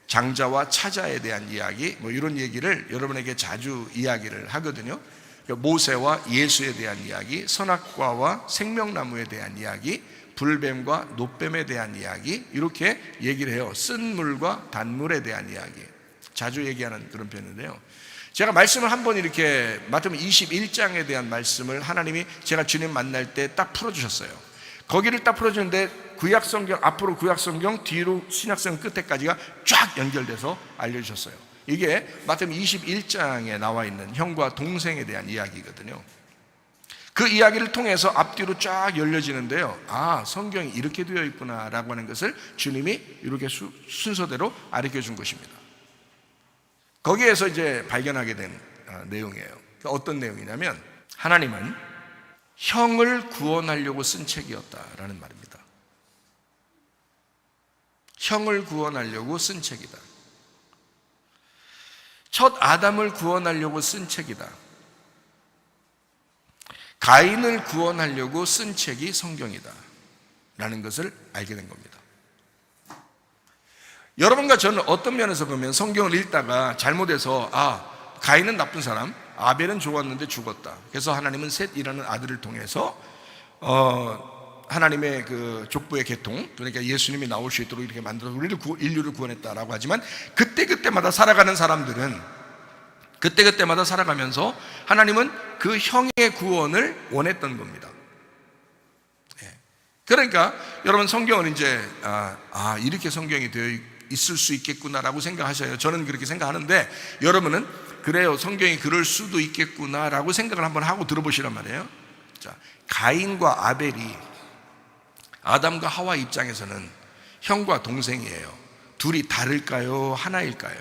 장자와 차자에 대한 이야기, 뭐 이런 얘기를 여러분에게 자주 이야기를 하거든요. 모세와 예수에 대한 이야기, 선악과와 생명나무에 대한 이야기, 불뱀과 놋뱀에 대한 이야기, 이렇게 얘기를 해요. 쓴 물과 단물에 대한 이야기 자주 얘기하는 그런 편인데요. 제가 말씀을 한번 이렇게 마태복음 21장에 대한 말씀을 하나님이 제가 주님 만날 때 딱 풀어주셨어요. 거기를 딱 풀어주는데 구약성경 앞으로 구약성경, 뒤로 신약성경 끝에까지가 쫙 연결돼서 알려주셨어요. 이게 마태복음 21장에 나와 있는 형과 동생에 대한 이야기거든요. 그 이야기를 통해서 앞뒤로 쫙 열려지는데요. 아, 성경이 이렇게 되어 있구나 라고 하는 것을 주님이 이렇게 순서대로 가르쳐 준 것입니다. 거기에서 이제 발견하게 된 내용이에요. 어떤 내용이냐면, 하나님은 형을 구원하려고 쓴 책이었다라는 말입니다. 형을 구원하려고 쓴 책이다. 첫 아담을 구원하려고 쓴 책이다. 가인을 구원하려고 쓴 책이 성경이다 라는 것을 알게 된 겁니다. 여러분과 저는 어떤 면에서 보면 성경을 읽다가 잘못해서 가인은 나쁜 사람, 아벨은 좋았는데 죽었다. 그래서 하나님은 셋이라는 아들을 통해서 하나님의 그 족보의 계통, 그러니까 예수님이 나올 수 있도록 이렇게 만들어서 인류를 구원했다라고 하지만, 그때그때마다 살아가는 사람들은 그때그때마다 살아가면서 하나님은 그 형의 구원을 원했던 겁니다. 그러니까 여러분, 성경은 이제 이렇게 성경이 되어 있을 수 있겠구나라고 생각하셔요. 저는 그렇게 생각하는데, 여러분은 그래요, 성경이 그럴 수도 있겠구나라고 생각을 한번 하고 들어보시란 말이에요. 자, 가인과 아벨이 아담과 하와 입장에서는 형과 동생이에요. 둘이 다를까요? 하나일까요?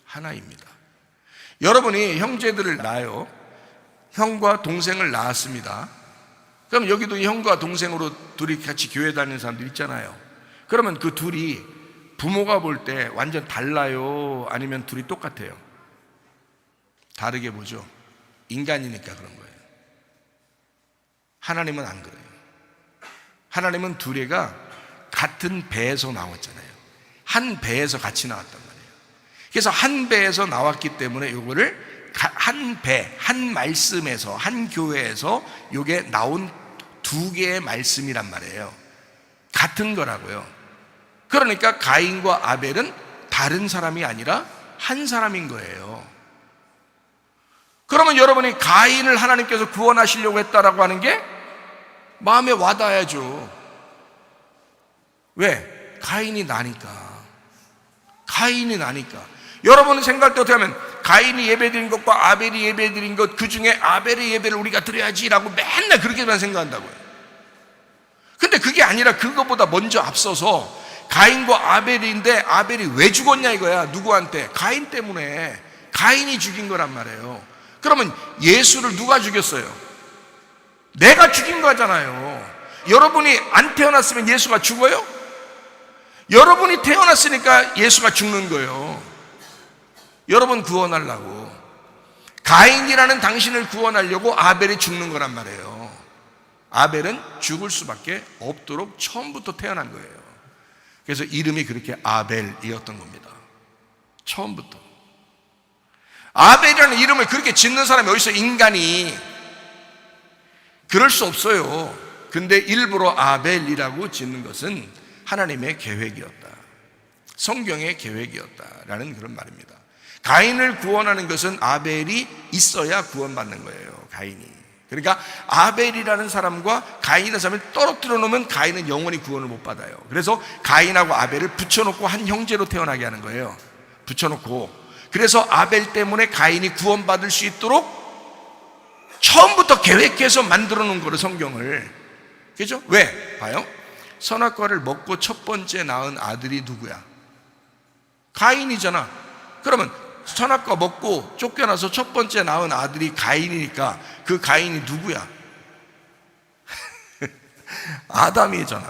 하나입니다. 여러분이 형제들을 낳아요. 형과 동생을 낳았습니다. 그럼 여기도 형과 동생으로 둘이 같이 교회 다니는 사람들 있잖아요. 그러면 그 둘이 부모가 볼 때 완전 달라요? 아니면 둘이 똑같아요? 다르게 보죠. 인간이니까 그런 거예요. 하나님은 안 그래요. 하나님은 둘이가 같은 배에서 나왔잖아요. 한 배에서 같이 나왔단 말이에요. 그래서 한 배에서 나왔기 때문에 요거를 한 배, 한 말씀에서, 한 교회에서 요게 나온 두 개의 말씀이란 말이에요. 같은 거라고요. 그러니까 가인과 아벨은 다른 사람이 아니라 한 사람인 거예요. 그러면 여러분이 가인을 하나님께서 구원하시려고 했다라고 하는 게 마음에 와닿아야죠. 왜? 가인이 나니까. 가인이 나니까. 여러분은 생각할 때 어떻게 하면, 가인이 예배드린 것과 아벨이 예배드린 것, 그 중에 아벨의 예배를 우리가 드려야지라고 맨날 그렇게만 생각한다고요. 근데 그게 아니라 그것보다 먼저 앞서서 가인과 아벨인데, 아벨이 왜 죽었냐 이거야. 누구한테? 가인 때문에. 가인이 죽인 거란 말이에요. 그러면 예수를 누가 죽였어요? 내가 죽인 거잖아요. 여러분이 안 태어났으면 예수가 죽어요? 여러분이 태어났으니까 예수가 죽는 거예요. 여러분 구원하려고, 가인이라는 당신을 구원하려고 아벨이 죽는 거란 말이에요. 아벨은 죽을 수밖에 없도록 처음부터 태어난 거예요. 그래서 이름이 그렇게 아벨이었던 겁니다. 처음부터. 아벨이라는 이름을 그렇게 짓는 사람이 어디서, 인간이. 그럴 수 없어요. 근데 일부러 아벨이라고 짓는 것은 하나님의 계획이었다. 성경의 계획이었다라는 그런 말입니다. 가인을 구원하는 것은 아벨이 있어야 구원받는 거예요. 가인이. 그러니까 아벨이라는 사람과 가인이라는 사람을 떨어뜨려 놓으면 가인은 영원히 구원을 못 받아요. 그래서 가인하고 아벨을 붙여놓고 한 형제로 태어나게 하는 거예요. 붙여놓고. 그래서 아벨 때문에 가인이 구원받을 수 있도록 처음부터 계획해서 만들어 놓은 거를, 성경을. 그죠? 왜? 봐요. 선악과를 먹고 첫 번째 낳은 아들이 누구야? 가인이잖아. 그러면 선악과 먹고 쫓겨나서 첫 번째 낳은 아들이 가인이니까 그 가인이 누구야? 아담이잖아.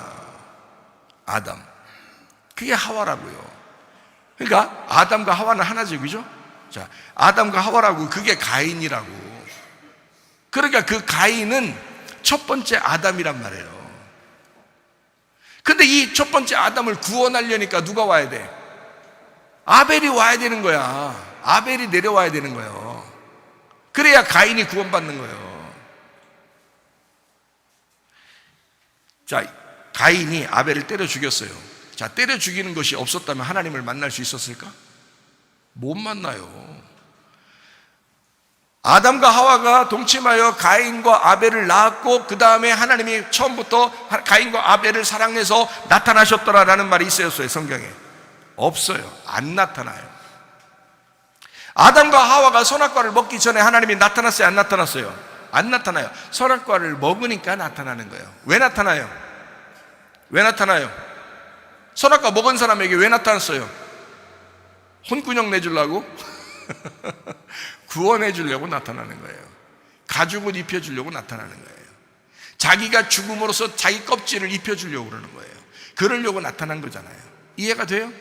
아담. 그게 하와라고요. 그러니까 아담과 하와는 하나죠, 그죠? 자, 아담과 하와라고, 그게 가인이라고. 그러니까 그 가인은 첫 번째 아담이란 말이에요. 근데 이 첫 번째 아담을 구원하려니까 누가 와야 돼? 아벨이 와야 되는 거야. 아벨이 내려와야 되는 거예요. 그래야 가인이 구원받는 거예요. 자, 가인이 아벨을 때려 죽였어요. 자, 때려 죽이는 것이 없었다면 하나님을 만날 수 있었을까? 못 만나요. 아담과 하와가 동침하여 가인과 아벨을 낳았고, 그 다음에 하나님이 처음부터 가인과 아벨을 사랑해서 나타나셨더라라는 말이 있었어요, 성경에? 없어요. 안 나타나요. 아담과 하와가 선악과를 먹기 전에 하나님이 나타났어요, 안 나타났어요? 안 나타나요. 선악과를 먹으니까 나타나는 거예요. 왜 나타나요? 왜 나타나요? 선악과 먹은 사람에게 왜 나타났어요? 혼꾸녕 내주려고? 구원해 주려고 나타나는 거예요. 가죽을 입혀주려고 나타나는 거예요. 자기가 죽음으로써 자기 껍질을 입혀주려고 그러는 거예요. 그러려고 나타난 거잖아요. 이해가 돼요?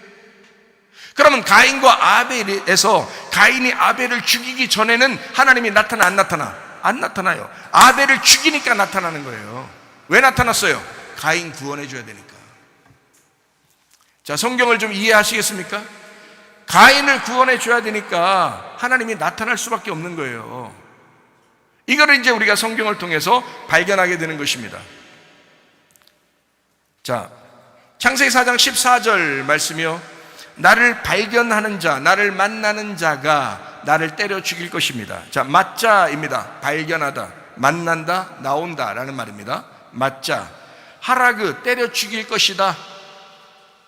그러면 가인과 아벨에서 가인이 아벨을 죽이기 전에는 하나님이 나타나, 안 나타나? 안 나타나요. 아벨을 죽이니까 나타나는 거예요. 왜 나타났어요? 가인 구원해 줘야 되니까. 자, 성경을 좀 이해하시겠습니까? 가인을 구원해 줘야 되니까 하나님이 나타날 수밖에 없는 거예요. 이거를 이제 우리가 성경을 통해서 발견하게 되는 것입니다. 자, 창세기 4장 14절 말씀이요. 나를 발견하는 자, 나를 만나는 자가 나를 때려 죽일 것입니다. 자, 맞자입니다. 발견하다, 만난다, 나온다 라는 말입니다. 맞자. 하라그, 때려 죽일 것이다.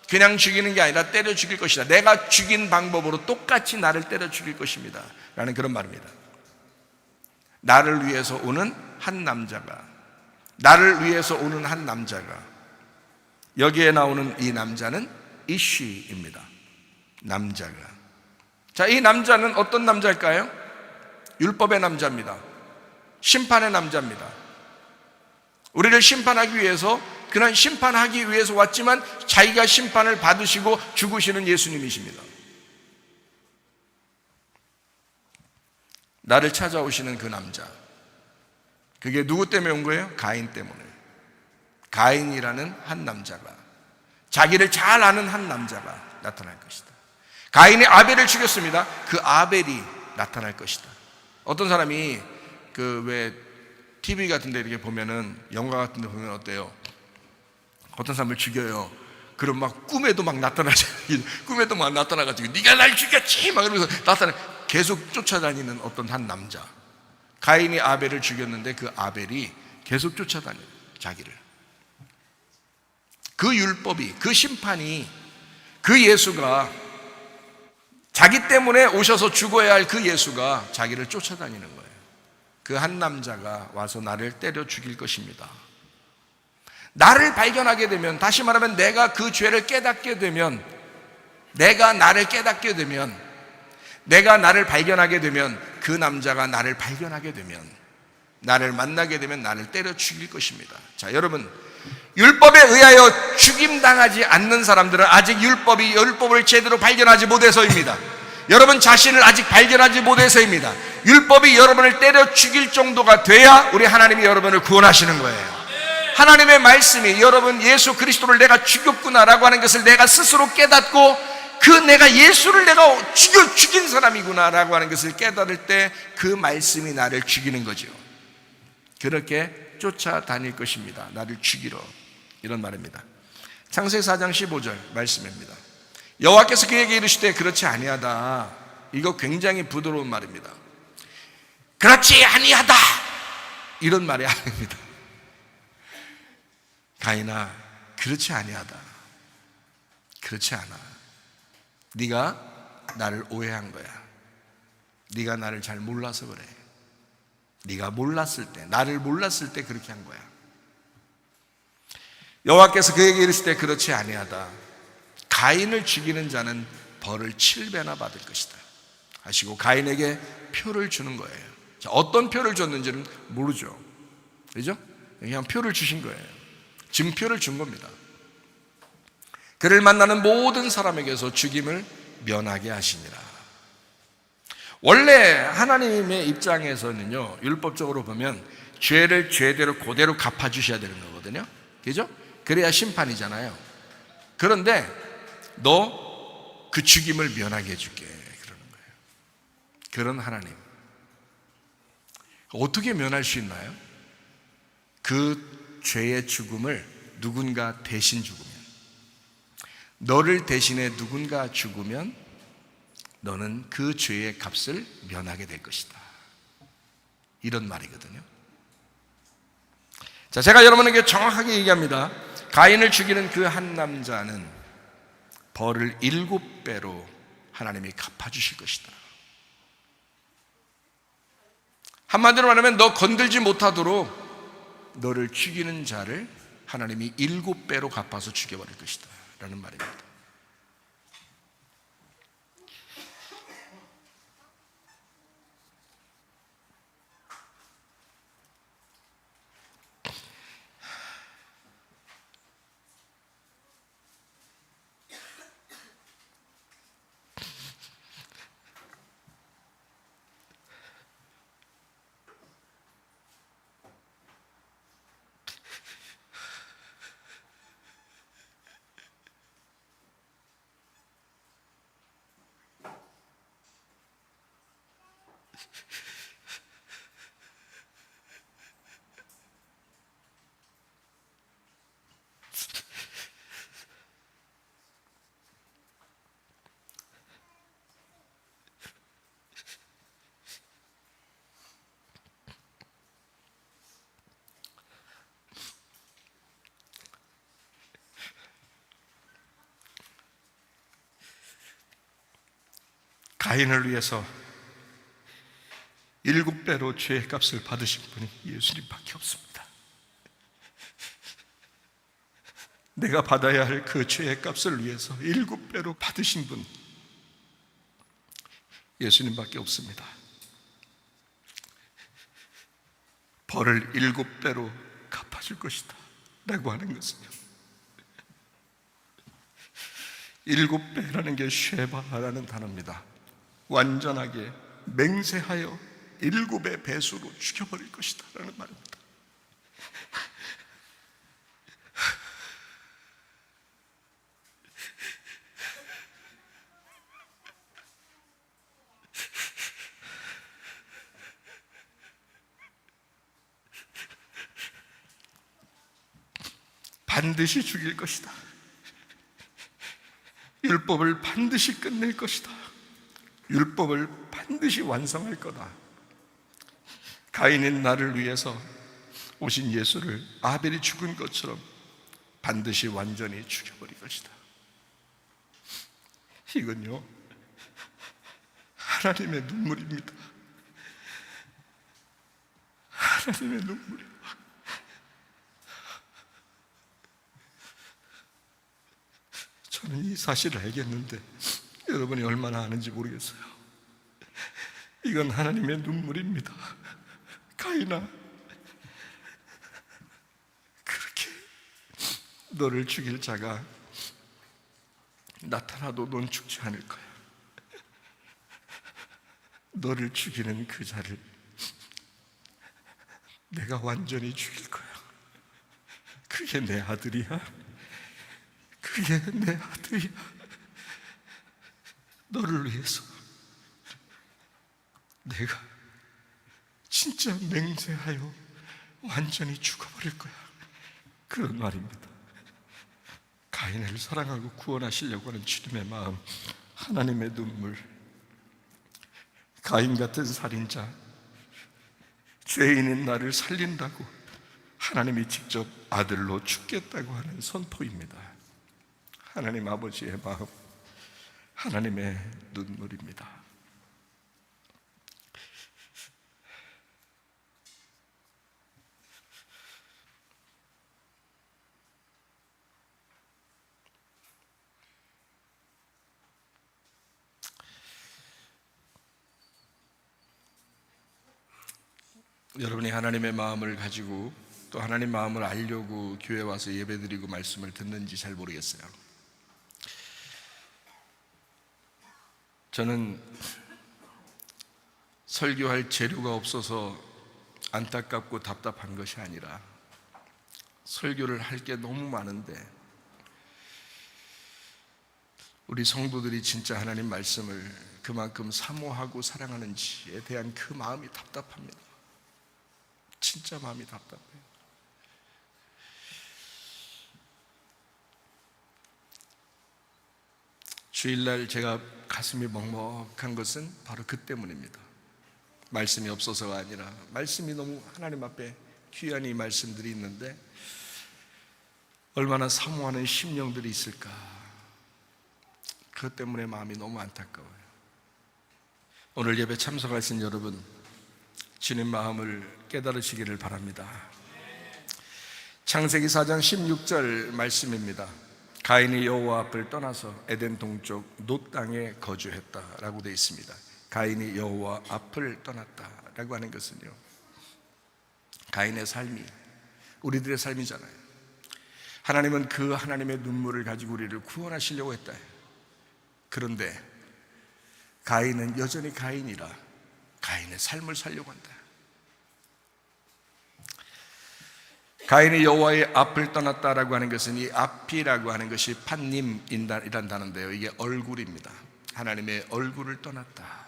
그냥 죽이는 게 아니라 때려 죽일 것이다. 내가 죽인 방법으로 똑같이 나를 때려 죽일 것입니다 라는 그런 말입니다. 나를 위해서 오는 한 남자가, 나를 위해서 오는 한 남자가, 여기에 나오는 이 남자는 이쉬입니다. 남자가. 자, 이 남자는 어떤 남자일까요? 율법의 남자입니다. 심판의 남자입니다. 우리를 심판하기 위해서, 그는 심판하기 위해서 왔지만 자기가 심판을 받으시고 죽으시는 예수님이십니다. 나를 찾아오시는 그 남자, 그게 누구 때문에 온 거예요? 가인 때문에. 가인이라는 한 남자가, 자기를 잘 아는 한 남자가 나타날 것이다. 가인이 아벨을 죽였습니다. 그 아벨이 나타날 것이다. 어떤 사람이 왜 TV 같은 데 이렇게 보면은, 영화 같은 데 보면 어때요? 어떤 사람을 죽여요. 그럼 막 꿈에도 막 나타나죠. 꿈에도 막 나타나가지고 네가 날 죽였지 막 이러면서 나타나, 계속 쫓아다니는 어떤 한 남자. 가인이 아벨을 죽였는데 그 아벨이 계속 쫓아다녀요, 자기를. 그 율법이, 그 심판이, 그 예수가, 자기 때문에 오셔서 죽어야 할 그 예수가 자기를 쫓아다니는 거예요. 그 한 남자가 와서 나를 때려 죽일 것입니다. 나를 발견하게 되면, 다시 말하면 내가 그 죄를 깨닫게 되면, 내가 나를 깨닫게 되면, 내가 나를 발견하게 되면, 그 남자가 나를 발견하게 되면, 나를 만나게 되면 나를 때려 죽일 것입니다. 자, 여러분, 율법에 의하여 죽임당하지 않는 사람들은 아직 율법을 제대로 발견하지 못해서입니다. 여러분 자신을 아직 발견하지 못해서입니다. 율법이 여러분을 때려 죽일 정도가 돼야 우리 하나님이 여러분을 구원하시는 거예요. 하나님의 말씀이 여러분 예수 그리스도를 내가 죽였구나라고 하는 것을 내가 스스로 깨닫고, 내가 예수를 내가 죽인 사람이구나라고 하는 것을 깨달을 때 그 말씀이 나를 죽이는 거죠. 그렇게 쫓아다닐 것입니다. 나를 죽이러, 이런 말입니다. 창세기 4장 15절 말씀입니다. 여호와께서 그에게 이르시되 그렇지 아니하다. 이거 굉장히 부드러운 말입니다. 그렇지 아니하다 이런 말이 아닙니다. 가인아, 그렇지 아니하다. 그렇지 않아. 네가 나를 오해한 거야. 네가 나를 잘 몰라서 그래. 네가 몰랐을 때, 나를 몰랐을 때 그렇게 한 거야. 여호와께서 그에게 이르시되 그렇지 아니하다. 가인을 죽이는 자는 벌을 7배나 받을 것이다 하시고 가인에게 표를 주는 거예요. 자, 어떤 표를 줬는지는 모르죠. 그죠? 그냥 표를 주신 거예요. 증표를 준 겁니다. 그를 만나는 모든 사람에게서 죽임을 면하게 하시니라. 원래 하나님의 입장에서는요, 율법적으로 보면 죄를 죄대로 그대로 갚아주셔야 되는 거거든요. 그죠? 그래야 심판이잖아요. 그런데 너 그 죽임을 면하게 해줄게 그러는 거예요. 그런 하나님. 어떻게 면할 수 있나요? 그 죄의 죽음을 누군가 대신 죽으면, 너를 대신해 누군가 죽으면 너는 그 죄의 값을 면하게 될 것이다. 이런 말이거든요. 자, 제가 여러분에게 정확하게 얘기합니다. 가인을 죽이는 그 한 남자는 벌을 7배로 하나님이 갚아주실 것이다. 한마디로 말하면 너 건들지 못하도록 너를 죽이는 자를 하나님이 7배로 갚아서 죽여버릴 것이다 라는 말입니다. 가인을 위해서 7배로 죄의 값을 받으신 분이 예수님밖에 없습니다. 내가 받아야 할 그 죄의 값을 위해서 7배로 받으신 분 예수님밖에 없습니다. 벌을 7배로 갚아줄 것이다 라고 하는 것은요, 7배라는 게 쉐바라는 단어입니다. 완전하게 맹세하여 7의 배수로 죽여버릴 것이다 라는 말입니다. 반드시 죽일 것이다. 율법을 반드시 끝낼 것이다. 율법을 반드시 완성할 거다. 가인인 나를 위해서 오신 예수를 아벨이 죽은 것처럼 반드시 완전히 죽여버릴 것이다. 이건요, 하나님의 눈물입니다. 하나님의 눈물이에요. 저는 이 사실을 알겠는데 여러분이 얼마나 아는지 모르겠어요. 이건 하나님의 눈물입니다. 가인아, 그렇게 너를 죽일 자가 나타나도 넌 죽지 않을 거야. 너를 죽이는 그 자를 내가 완전히 죽일 거야. 그게 내 아들이야. 그게 내 아들이야. 너를 위해서 내가 진짜 맹세하여 완전히 죽어버릴 거야. 그런 말입니다. 가인을 사랑하고 구원하시려고 하는 주님의 마음, 하나님의 눈물, 가인 같은 살인자, 죄인인 나를 살린다고 하나님이 직접 아들로 죽겠다고 하는 선포입니다. 하나님 아버지의 마음, 하나님의 눈물입니다. 여러분이 하나님의 마음을 가지고 또 하나님 마음을 알려고 교회 와서 예배드리고 말씀을 듣는지 잘 모르겠어요. 저는 설교할 재료가 없어서 안타깝고 답답한 것이 아니라 설교를 할 게 너무 많은데 우리 성도들이 진짜 하나님 말씀을 그만큼 사모하고 사랑하는지에 대한 그 마음이 답답합니다. 진짜 마음이 답답해요. 주일날 제가 가슴이 먹먹한 것은 바로 그 때문입니다. 말씀이 없어서가 아니라 말씀이 너무 하나님 앞에 귀한 이 말씀들이 있는데 얼마나 사모하는 심령들이 있을까. 그것 때문에 마음이 너무 안타까워요. 오늘 예배 참석하신 여러분, 주님 마음을 깨달으시기를 바랍니다. 창세기 4장 16절 말씀입니다. 가인이 여호와 앞을 떠나서 에덴 동쪽 놋 땅에 거주했다라고 되어 있습니다. 가인이 여호와 앞을 떠났다라고 하는 것은요, 가인의 삶이 우리들의 삶이잖아요. 하나님은 그 하나님의 눈물을 가지고 우리를 구원하시려고 했다. 그런데 가인은 여전히 가인이라 가인의 삶을 살려고 한다. 가인이 여호와의 앞을 떠났다라고 하는 것은 이 앞이라고 하는 것이 판님이란 단어인데요, 이게 얼굴입니다. 하나님의 얼굴을 떠났다.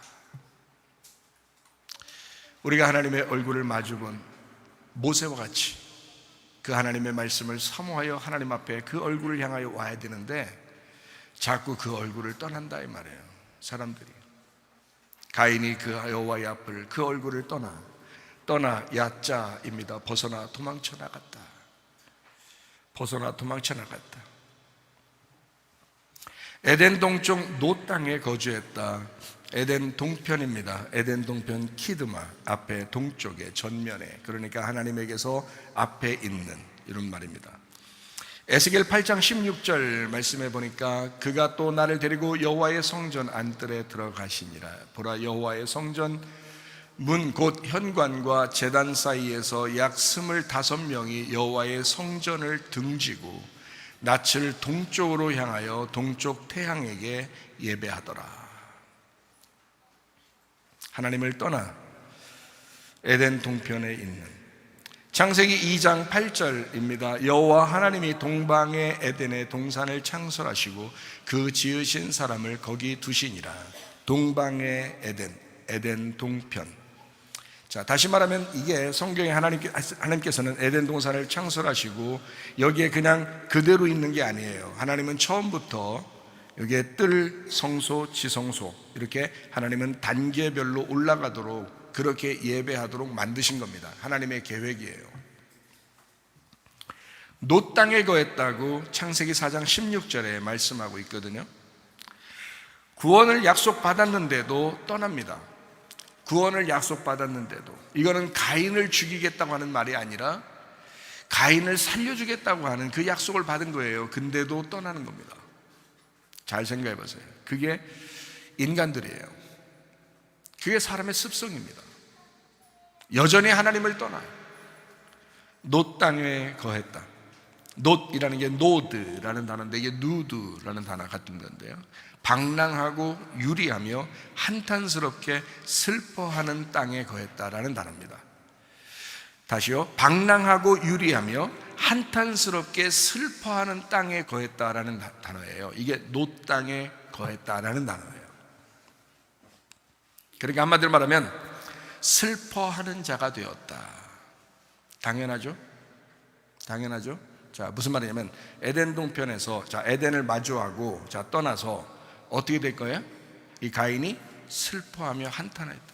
우리가 하나님의 얼굴을 마주본 모세와 같이 그 하나님의 말씀을 사모하여 하나님 앞에 그 얼굴을 향하여 와야 되는데 자꾸 그 얼굴을 떠난다 이 말이에요. 사람들이 가인이 그 여호와의 앞을 그 얼굴을 떠나 야자입니다. 벗어나 도망쳐 나갔다. 에덴 동쪽 놋 땅에 거주했다. 에덴 동편입니다. 에덴 동편 키드마, 앞에 동쪽에 전면에, 그러니까 하나님에게서 앞에 있는 이런 말입니다. 에스겔 8장 16절 말씀해 보니까 그가 또 나를 데리고 여호와의 성전 안뜰에 들어가시니라. 보라, 여호와의 성전 문 곧 현관과 제단 사이에서 약 25명이 여호와의 성전을 등지고 낯을 동쪽으로 향하여 동쪽 태양에게 예배하더라. 하나님을 떠나 에덴 동편에 있는, 창세기 2장 8절입니다. 여호와 하나님이 동방의 에덴의 동산을 창설하시고 그 지으신 사람을 거기 두시니라. 동방의 에덴 동편. 자, 다시 말하면 이게 성경에 하나님께서는 에덴 동산을 창설하시고 여기에 그냥 그대로 있는 게 아니에요. 하나님은 처음부터 여기에 뜰, 성소, 지성소 이렇게 하나님은 단계별로 올라가도록 그렇게 예배하도록 만드신 겁니다. 하나님의 계획이에요. 놋 땅에 거했다고 창세기 4장 16절에 말씀하고 있거든요. 구원을 약속받았는데도 떠납니다. 구원을 약속받았는데도, 이거는 가인을 죽이겠다고 하는 말이 아니라 가인을 살려주겠다고 하는 그 약속을 받은 거예요. 근데도 떠나는 겁니다. 잘 생각해 보세요. 그게 인간들이에요. 그게 사람의 습성입니다. 여전히 하나님을 떠나요. 놋 땅에 거했다. 놋이라는 게 노드라는 단어인데 이게 누드라는 단어 같은 건데요, 방랑하고 유리하며 한탄스럽게 슬퍼하는 땅에 거했다라는 단어입니다. 다시요, 방랑하고 유리하며 한탄스럽게 슬퍼하는 땅에 거했다라는 단어예요. 이게 놋 땅에 거했다라는 단어예요. 그러니까 한마디로 말하면 슬퍼하는 자가 되었다. 당연하죠? 자, 무슨 말이냐면 에덴 동편에서 자, 에덴을 마주하고 자, 떠나서 어떻게 될 거예요? 이 가인이 슬퍼하며 한탄했다.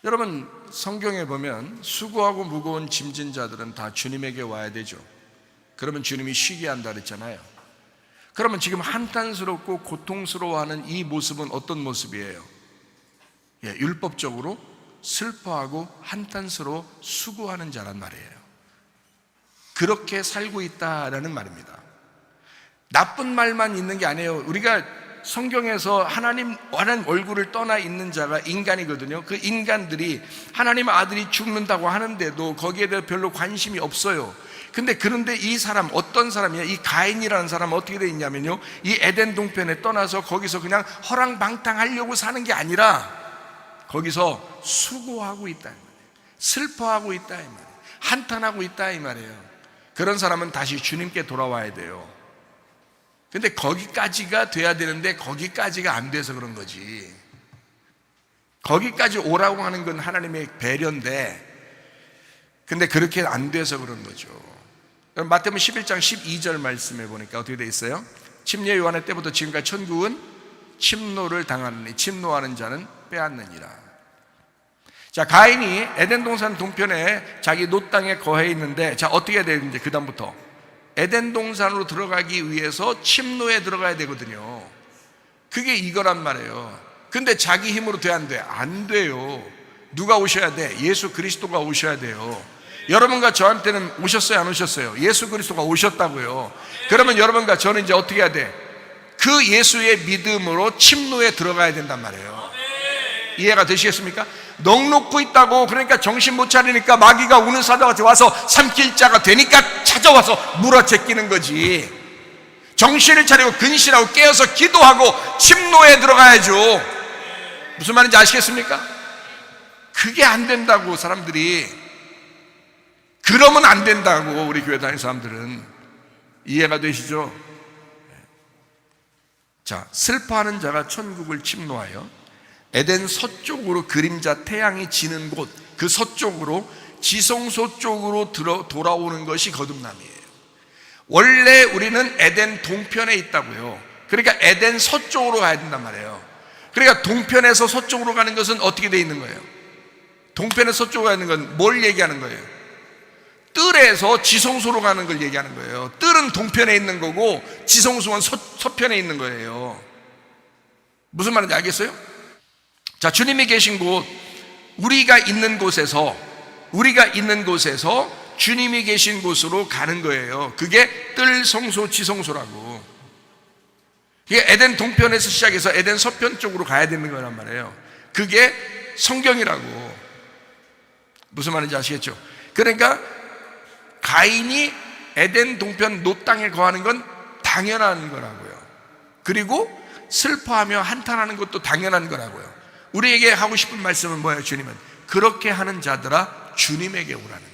여러분, 성경에 보면 수고하고 무거운 짐진 자들은 다 주님에게 와야 되죠. 그러면 주님이 쉬게 한다 그랬잖아요. 그러면 지금 한탄스럽고 고통스러워하는 이 모습은 어떤 모습이에요? 예, 율법적으로 슬퍼하고 한탄스러워 수고하는 자란 말이에요. 그렇게 살고 있다라는 말입니다. 나쁜 말만 있는 게 아니에요. 우리가 성경에서 하나님 얼굴을 떠나 있는 자가 인간이거든요. 그 인간들이 하나님 아들이 죽는다고 하는데도 거기에 대해 별로 관심이 없어요. 그런데 이 사람, 어떤 사람이야? 이 가인이라는 사람은 어떻게 되어 있냐면요, 이 에덴 동편에 떠나서 거기서 그냥 허랑방탕하려고 사는 게 아니라 거기서 수고하고 있다 이 말이에요. 슬퍼하고 있다 이 말이에요. 한탄하고 있다 이 말이에요. 그런 사람은 다시 주님께 돌아와야 돼요. 근데 거기까지가 돼야 되는데 거기까지가 안 돼서 그런 거지. 거기까지 오라고 하는 건 하나님의 배려인데 근데 그렇게 안 돼서 그런 거죠. 마태복음 11장 12절 말씀에 보니까 어떻게 돼 있어요? 침례 요한의 때부터 지금까지 천국은 침노를 당하느니 침노하는 자는 빼앗느니라. 자, 가인이 에덴 동산 동편에 자기 놋 땅에 거해 있는데 자, 어떻게 해야 되는지 그 다음부터 에덴 동산으로 들어가기 위해서 침노에 들어가야 되거든요. 그게 이거란 말이에요. 근데 자기 힘으로 돼 안 돼? 안 돼요. 누가 오셔야 돼? 예수 그리스도가 오셔야 돼요. 여러분과 저한테는 오셨어요, 안 오셨어요? 예수 그리스도가 오셨다고요. 그러면 여러분과 저는 이제 어떻게 해야 돼? 그 예수의 믿음으로 침노에 들어가야 된단 말이에요. 이해가 되시겠습니까? 넋놓고 있다고, 그러니까 정신 못 차리니까 마귀가 우는 사자같이 와서 삼킬 자가 되니까 찾아와서 물어제끼는 거지. 정신을 차리고 근신하고 깨어서 기도하고 침노에 들어가야죠. 무슨 말인지 아시겠습니까? 그게 안 된다고 사람들이. 그러면 안 된다고 우리 교회 다니는 사람들은. 이해가 되시죠? 자, 슬퍼하는 자가 천국을 침노하여 에덴 서쪽으로 그림자 태양이 지는 곳, 그 서쪽으로 지성소 쪽으로 돌아오는 것이 거듭남이에요. 원래 우리는 에덴 동편에 있다고요. 그러니까 에덴 서쪽으로 가야 된단 말이에요. 그러니까 동편에서 서쪽으로 가는 것은 어떻게 돼 있는 거예요? 동편에서 서쪽으로 가는 건 뭘 얘기하는 거예요? 뜰에서 지성소로 가는 걸 얘기하는 거예요. 뜰은 동편에 있는 거고 지성소는 서편에 있는 거예요. 무슨 말인지 알겠어요? 자, 주님이 계신 곳, 우리가 있는 곳에서 주님이 계신 곳으로 가는 거예요. 그게 뜰 성소 지성소라고. 이게 에덴 동편에서 시작해서 에덴 서편 쪽으로 가야 되는 거란 말이에요. 그게 성경이라고. 무슨 말인지 아시겠죠? 그러니까 가인이 에덴 동편 놋 땅에 거하는 건 당연한 거라고요. 그리고 슬퍼하며 한탄하는 것도 당연한 거라고요. 우리에게 하고 싶은 말씀은 뭐예요? 주님은 그렇게 하는 자들아 주님에게 오라는 거예요.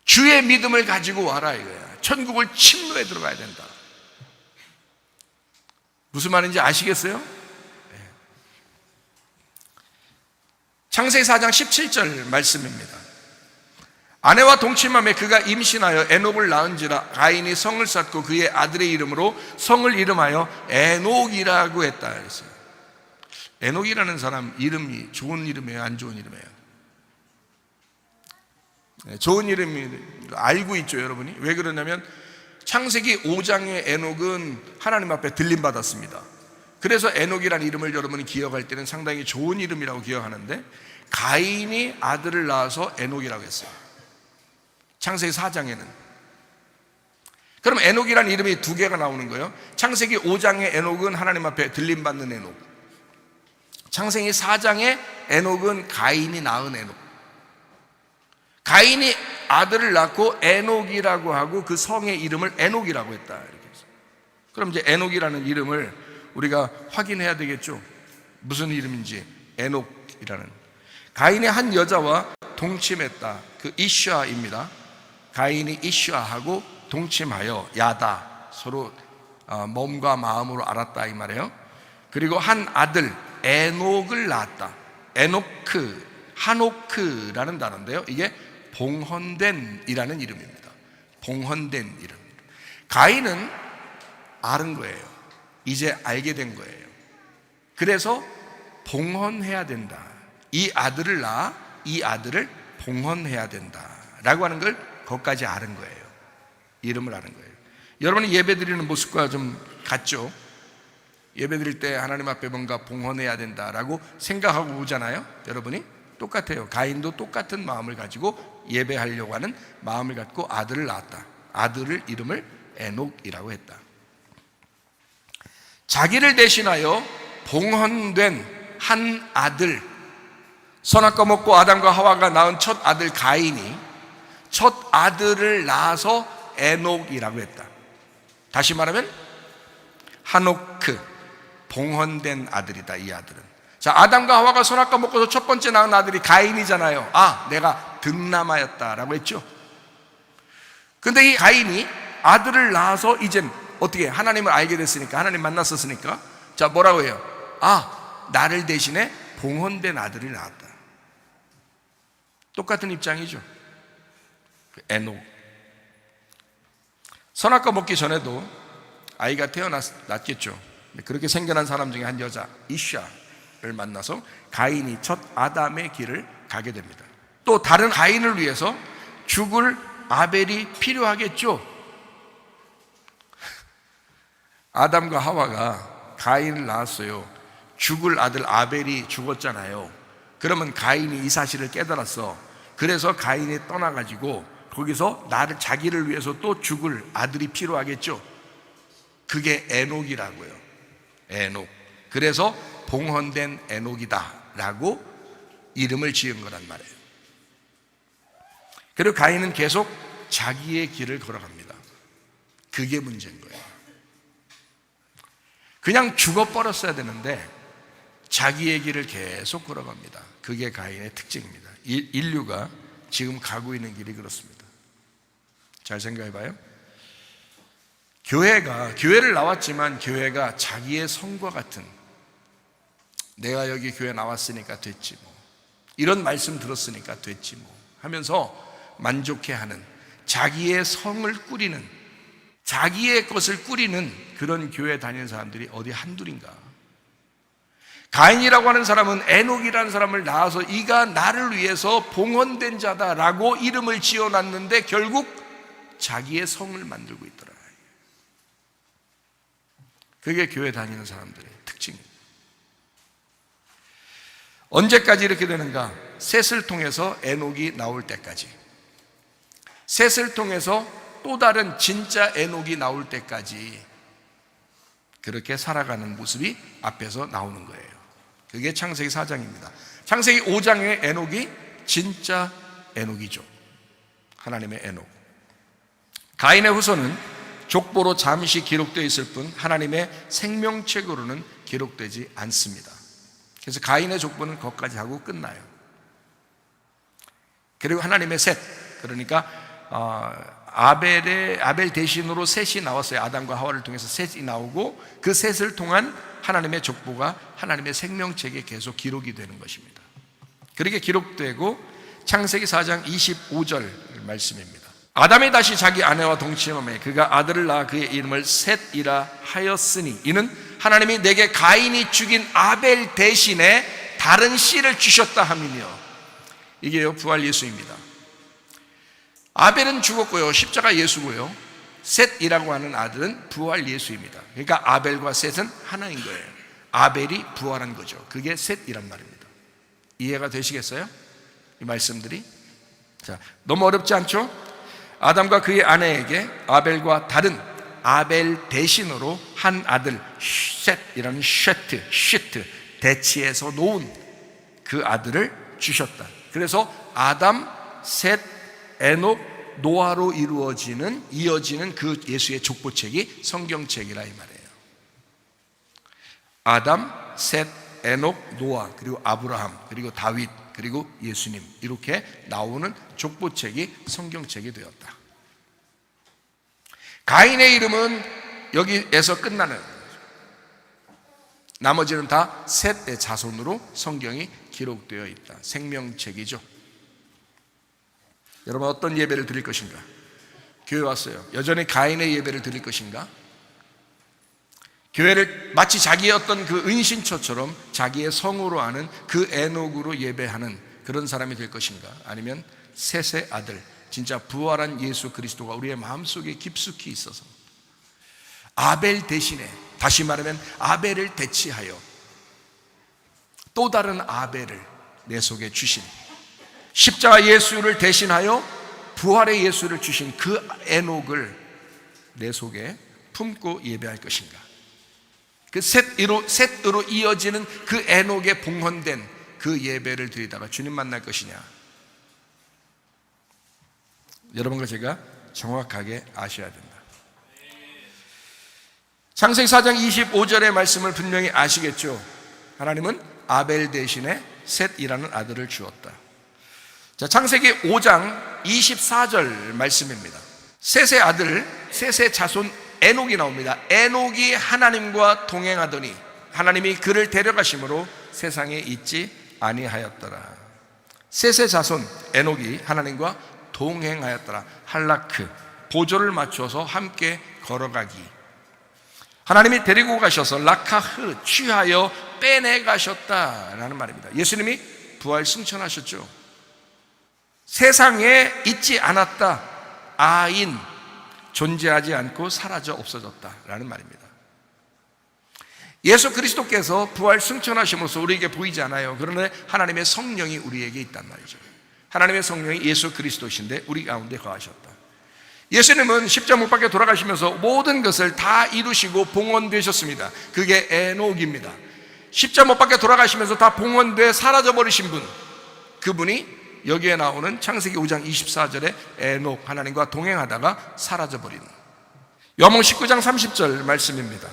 주의 믿음을 가지고 와라 이거야. 천국을 침노에 들어가야 된다. 무슨 말인지 아시겠어요? 창세기 4장 17절 말씀입니다. 아내와 동침함에 그가 임신하여 에녹을 낳은지라 가인이 성을 쌓고 그의 아들의 이름으로 성을 이름하여 에녹이라고 했다 그랬어요. 에녹이라는 사람 이름이 좋은 이름이에요, 안 좋은 이름이에요? 좋은 이름이 알고 있죠, 여러분이? 왜 그러냐면 창세기 5장의 에녹은 하나님 앞에 들림 받았습니다. 그래서 에녹이라는 이름을 여러분이 기억할 때는 상당히 좋은 이름이라고 기억하는데 가인이 아들을 낳아서 에녹이라고 했어요. 창세기 4장에는. 그럼 에녹이라는 이름이 두 개가 나오는 거예요. 창세기 5장의 에녹은 하나님 앞에 들림 받는 에녹, 창세기 4장의 에녹은 가인이 낳은 에녹. 가인이 아들을 낳고 에녹이라고 하고 그 성의 이름을 에녹이라고 했다 이렇게 해서. 그럼 이제 에녹이라는 이름을 우리가 확인해야 되겠죠. 무슨 이름인지. 에녹이라는. 가인이 한 여자와 동침했다. 그 이슈아입니다. 가인이 이슈아하고 동침하여 야다, 서로 몸과 마음으로 알았다 이 말이에요. 그리고 한 아들 에녹을 낳았다. 에노크, 하노크라는 단어인데요, 이게 봉헌된이라는 이름입니다. 봉헌된 이름. 가인은 아는 거예요. 이제 알게 된 거예요. 그래서 봉헌해야 된다. 이 아들을 낳아 이 아들을 봉헌해야 된다라고 하는 걸 거기까지 아는 거예요. 이름을 아는 거예요. 여러분이 예배드리는 모습과 좀 같죠? 예배드릴 때 하나님 앞에 뭔가 봉헌해야 된다라고 생각하고 오잖아요. 여러분이 똑같아요. 가인도 똑같은 마음을 가지고 예배하려고 하는 마음을 갖고 아들을 낳았다. 아들을 이름을 에녹이라고 했다. 자기를 대신하여 봉헌된 한 아들, 선악과 먹고 아담과 하와가 낳은 첫 아들 가인이 첫 아들을 낳아서 에녹이라고 했다. 다시 말하면 하노크, 봉헌된 아들이다. 이 아들은. 자, 아담과 하와가 선악과 먹고서 첫 번째 낳은 아들이 가인이잖아요. 아, 내가 득남하였다라고 했죠. 근데 이 가인이 아들을 낳아서 이젠 어떻게 하나님을 알게 됐으니까, 하나님 만났었으니까, 자, 뭐라고 해요? 아, 나를 대신에 봉헌된 아들을 낳았다. 똑같은 입장이죠. 에녹. 선악과 먹기 전에도 아이가 태어났겠죠. 그렇게 생겨난 사람 중에 한 여자 이샤를 만나서 가인이 첫 아담의 길을 가게 됩니다. 또 다른 가인을 위해서 죽을 아벨이 필요하겠죠. 아담과 하와가 가인을 낳았어요. 죽을 아들 아벨이 죽었잖아요. 그러면 가인이 이 사실을 깨달았어. 그래서 가인이 떠나가지고 거기서 자기를 위해서 또 죽을 아들이 필요하겠죠. 그게 에녹이라고요. 에녹. 그래서 봉헌된 에녹이다 라고 이름을 지은 거란 말이에요. 그리고 가인은 계속 자기의 길을 걸어갑니다. 그게 문제인 거예요. 그냥 죽어버렸어야 되는데 자기의 길을 계속 걸어갑니다. 그게 가인의 특징입니다. 인류가 지금 가고 있는 길이 그렇습니다. 잘 생각해봐요. 교회를 나왔지만 교회가 자기의 성과 같은, 내가 여기 교회 나왔으니까 됐지 뭐, 이런 말씀 들었으니까 됐지 뭐 하면서 만족해하는, 자기의 성을 꾸리는, 자기의 것을 꾸리는 그런 교회 다니는 사람들이 어디 한둘인가. 가인이라고 하는 사람은 에녹이라는 사람을 낳아서 이가 나를 위해서 봉헌된 자다라고 이름을 지어놨는데 결국 자기의 성을 만들고 있더라. 그게 교회 다니는 사람들의 특징입니다. 언제까지 이렇게 되는가? 셋을 통해서 에녹이 나올 때까지, 셋을 통해서 또 다른 진짜 에녹이 나올 때까지 그렇게 살아가는 모습이 앞에서 나오는 거예요. 그게 창세기 4장입니다. 창세기 5장의 에녹이 진짜 에녹이죠. 하나님의 에녹. 가인의 후손은 족보로 잠시 기록되어 있을 뿐 하나님의 생명책으로는 기록되지 않습니다. 그래서 가인의 족보는 거기까지 하고 끝나요. 그리고 하나님의 셋, 그러니까 아벨 대신으로 셋이 나왔어요. 아담과 하와를 통해서 셋이 나오고 그 셋을 통한 하나님의 족보가 하나님의 생명책에 계속 기록이 되는 것입니다. 그렇게 기록되고 창세기 4장 25절 말씀입니다. 아담이 다시 자기 아내와 동침함에 그가 아들을 낳아 그의 이름을 셋이라 하였으니 이는 하나님이 내게 가인이 죽인 아벨 대신에 다른 씨를 주셨다 함이며, 이게요 부활 예수입니다. 아벨은 죽었고요, 십자가 예수고요, 셋이라고 하는 아들은 부활 예수입니다. 그러니까 아벨과 셋은 하나인 거예요. 아벨이 부활한 거죠. 그게 셋이란 말입니다. 이해가 되시겠어요? 이 말씀들이. 자, 너무 어렵지 않죠? 아담과 그의 아내에게 아벨과 다른 아벨 대신으로 한 아들 셋이라는 쉐트 대치해서 놓은 그 아들을 주셨다. 그래서 아담, 셋, 에녹, 노아로 이어지는 그 예수의 족보책이 성경책이라 이 말이에요. 아담, 셋, 에녹, 노아, 그리고 아브라함, 그리고 다윗, 그리고 예수님, 이렇게 나오는 족보책이 성경책이 되었다. 가인의 이름은 여기에서 끝나는, 나머지는 다 셋의 자손으로 성경이 기록되어 있다. 생명책이죠. 여러분 어떤 예배를 드릴 것인가? 교회 왔어요. 여전히 가인의 예배를 드릴 것인가? 교회를 마치 자기의 어떤 그 은신처처럼 자기의 성으로 아는 그 에녹으로 예배하는 그런 사람이 될 것인가? 아니면 셋의 아들, 진짜 부활한 예수 그리스도가 우리의 마음속에 깊숙이 있어서 아벨 대신에, 다시 말하면 아벨을 대치하여 또 다른 아벨을 내 속에 주신, 십자가 예수를 대신하여 부활의 예수를 주신 그 에녹을 내 속에 품고 예배할 것인가? 그 셋으로 이어지는 그 에녹에 봉헌된 그 예배를 드리다가 주님 만날 것이냐? 여러분과 제가 정확하게 아셔야 된다. 창세기 4장 25절의 말씀을 분명히 아시겠죠? 하나님은 아벨 대신에 셋이라는 아들을 주었다. 자, 창세기 5장 24절 말씀입니다. 셋의 아들, 셋의 자손 에녹이 나옵니다. 에녹이 하나님과 동행하더니 하나님이 그를 데려가심으로 세상에 있지 아니하였더라. 셋의 자손 에녹이 하나님과 동행하였더라. 할라크, 보조를 맞춰서 함께 걸어가기. 하나님이 데리고 가셔서 라카흐, 취하여 빼내가셨다라는 말입니다. 예수님이 부활 승천하셨죠. 세상에 있지 않았다. 아인, 존재하지 않고 사라져 없어졌다라는 말입니다. 예수 그리스도께서 부활 승천하심으로써 우리에게 보이지 않아요. 그러나 하나님의 성령이 우리에게 있단 말이죠. 하나님의 성령이 예수 그리스도이신데 우리 가운데 거하셨다. 예수님은 십자가 못 박혀 돌아가시면서 모든 것을 다 이루시고 봉헌되셨습니다. 그게 에녹입니다. 십자가 못 박혀 돌아가시면서 다 봉헌돼 사라져버리신 분, 그분이 여기에 나오는 창세기 5장 24절에 에녹, 하나님과 동행하다가 사라져버리는 요한복음 19장 30절 말씀입니다.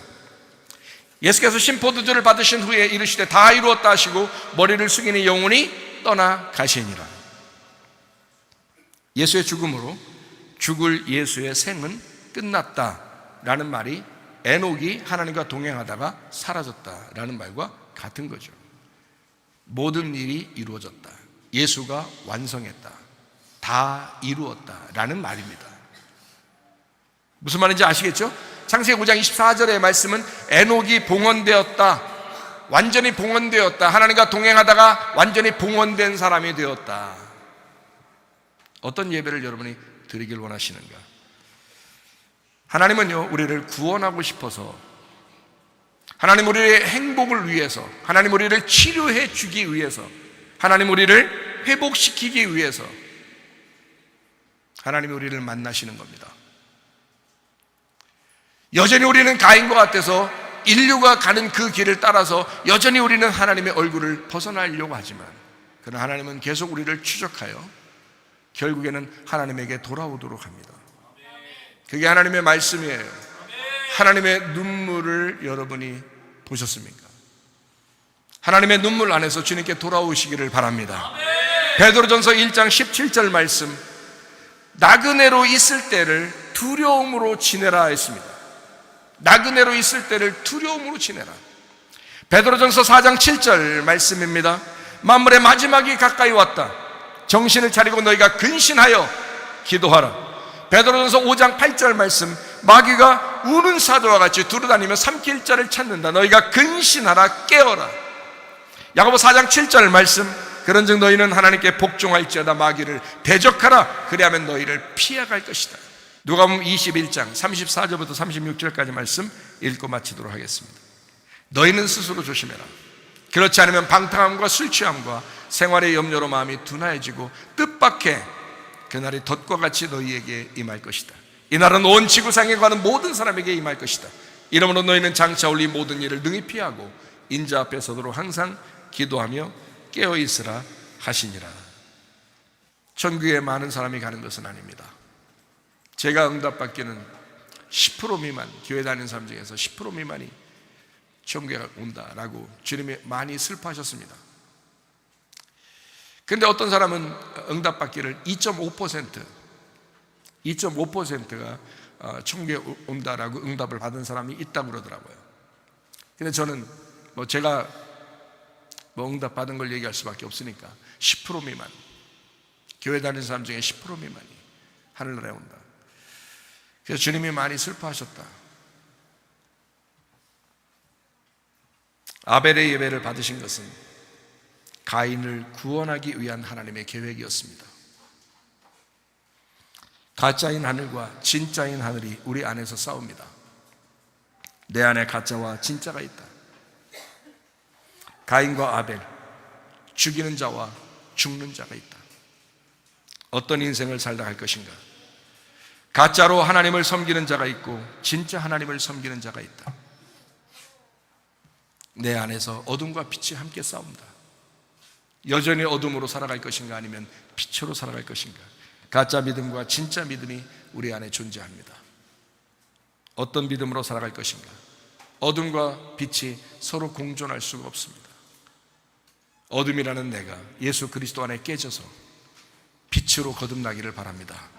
예수께서 신포도주를 받으신 후에 이르시되 다 이루었다 하시고 머리를 숙이니 영혼이 떠나가시니라. 예수의 죽음으로 죽을 예수의 생은 끝났다라는 말이 에녹이 하나님과 동행하다가 사라졌다라는 말과 같은 거죠. 모든 일이 이루어졌다. 예수가 완성했다. 다 이루었다라는 말입니다. 무슨 말인지 아시겠죠? 창세기 5장 24절의 말씀은 에녹이 봉헌되었다. 완전히 봉헌되었다. 하나님과 동행하다가 완전히 봉헌된 사람이 되었다. 어떤 예배를 여러분이 드리길 원하시는가? 하나님은요, 우리를 구원하고 싶어서, 하나님 우리의 행복을 위해서, 하나님 우리를 치료해 주기 위해서, 하나님 우리를 회복시키기 위해서 하나님이 우리를 만나시는 겁니다. 여전히 우리는 가인과 같아서 인류가 가는 그 길을 따라서 여전히 우리는 하나님의 얼굴을 벗어나려고 하지만, 그러나 하나님은 계속 우리를 추적하여 결국에는 하나님에게 돌아오도록 합니다. 그게 하나님의 말씀이에요. 하나님의 눈물을 여러분이 보셨습니까? 하나님의 눈물 안에서 주님께 돌아오시기를 바랍니다. 베드로전서 1장 17절 말씀, 나그네로 있을 때를 두려움으로 지내라 했습니다. 나그네로 있을 때를 두려움으로 지내라. 베드로전서 4장 7절 말씀입니다. 만물의 마지막이 가까이 왔다. 정신을 차리고 너희가 근신하여 기도하라. 베드로전서 5장 8절 말씀, 마귀가 우는 사자와 같이 두루다니며 삼킬 자를 찾는다. 너희가 근신하라, 깨어라. 야고보 4장 7절 말씀, 그런즉 너희는 하나님께 복종할지어다 마귀를 대적하라. 그리하면 너희를 피해갈 것이다. 누가복음 21장 34절부터 36절까지 말씀 읽고 마치도록 하겠습니다. 너희는 스스로 조심해라. 그렇지 않으면 방탕함과 술 취함과 생활의 염려로 마음이 둔하여지고 뜻밖의 그날이 덫과 같이 너희에게 임할 것이다. 이날은 온 지구상에 가는 모든 사람에게 임할 것이다. 이러므로 너희는 장차 올린 모든 일을 능히 피하고 인자 앞에 서도록 항상 기도하며 깨어있으라 하시니라. 천국에 많은 사람이 가는 것은 아닙니다. 제가 응답받기는 10% 미만, 교회 다니는 사람 중에서 10% 미만이 천국에 온다라고 주님이 많이 슬퍼하셨습니다. 그런데 어떤 사람은 응답받기를 2.5%가 천국에 온다라고 응답을 받은 사람이 있다고 그러더라고요. 근데 저는 제가 응답 받은 걸 얘기할 수밖에 없으니까 10% 미만, 교회 다니는 사람 중에 10% 미만이 하늘나라에 온다. 그래서 주님이 많이 슬퍼하셨다. 아벨의 예배를 받으신 것은 가인을 구원하기 위한 하나님의 계획이었습니다. 가짜인 하늘과 진짜인 하늘이 우리 안에서 싸웁니다. 내 안에 가짜와 진짜가 있다. 가인과 아벨, 죽이는 자와 죽는 자가 있다. 어떤 인생을 살다 갈 것인가? 가짜로 하나님을 섬기는 자가 있고 진짜 하나님을 섬기는 자가 있다. 내 안에서 어둠과 빛이 함께 싸운다. 여전히 어둠으로 살아갈 것인가 아니면 빛으로 살아갈 것인가? 가짜 믿음과 진짜 믿음이 우리 안에 존재합니다. 어떤 믿음으로 살아갈 것인가? 어둠과 빛이 서로 공존할 수가 없습니다. 어둠이라는 내가 예수 그리스도 안에 깨져서 빛으로 거듭나기를 바랍니다.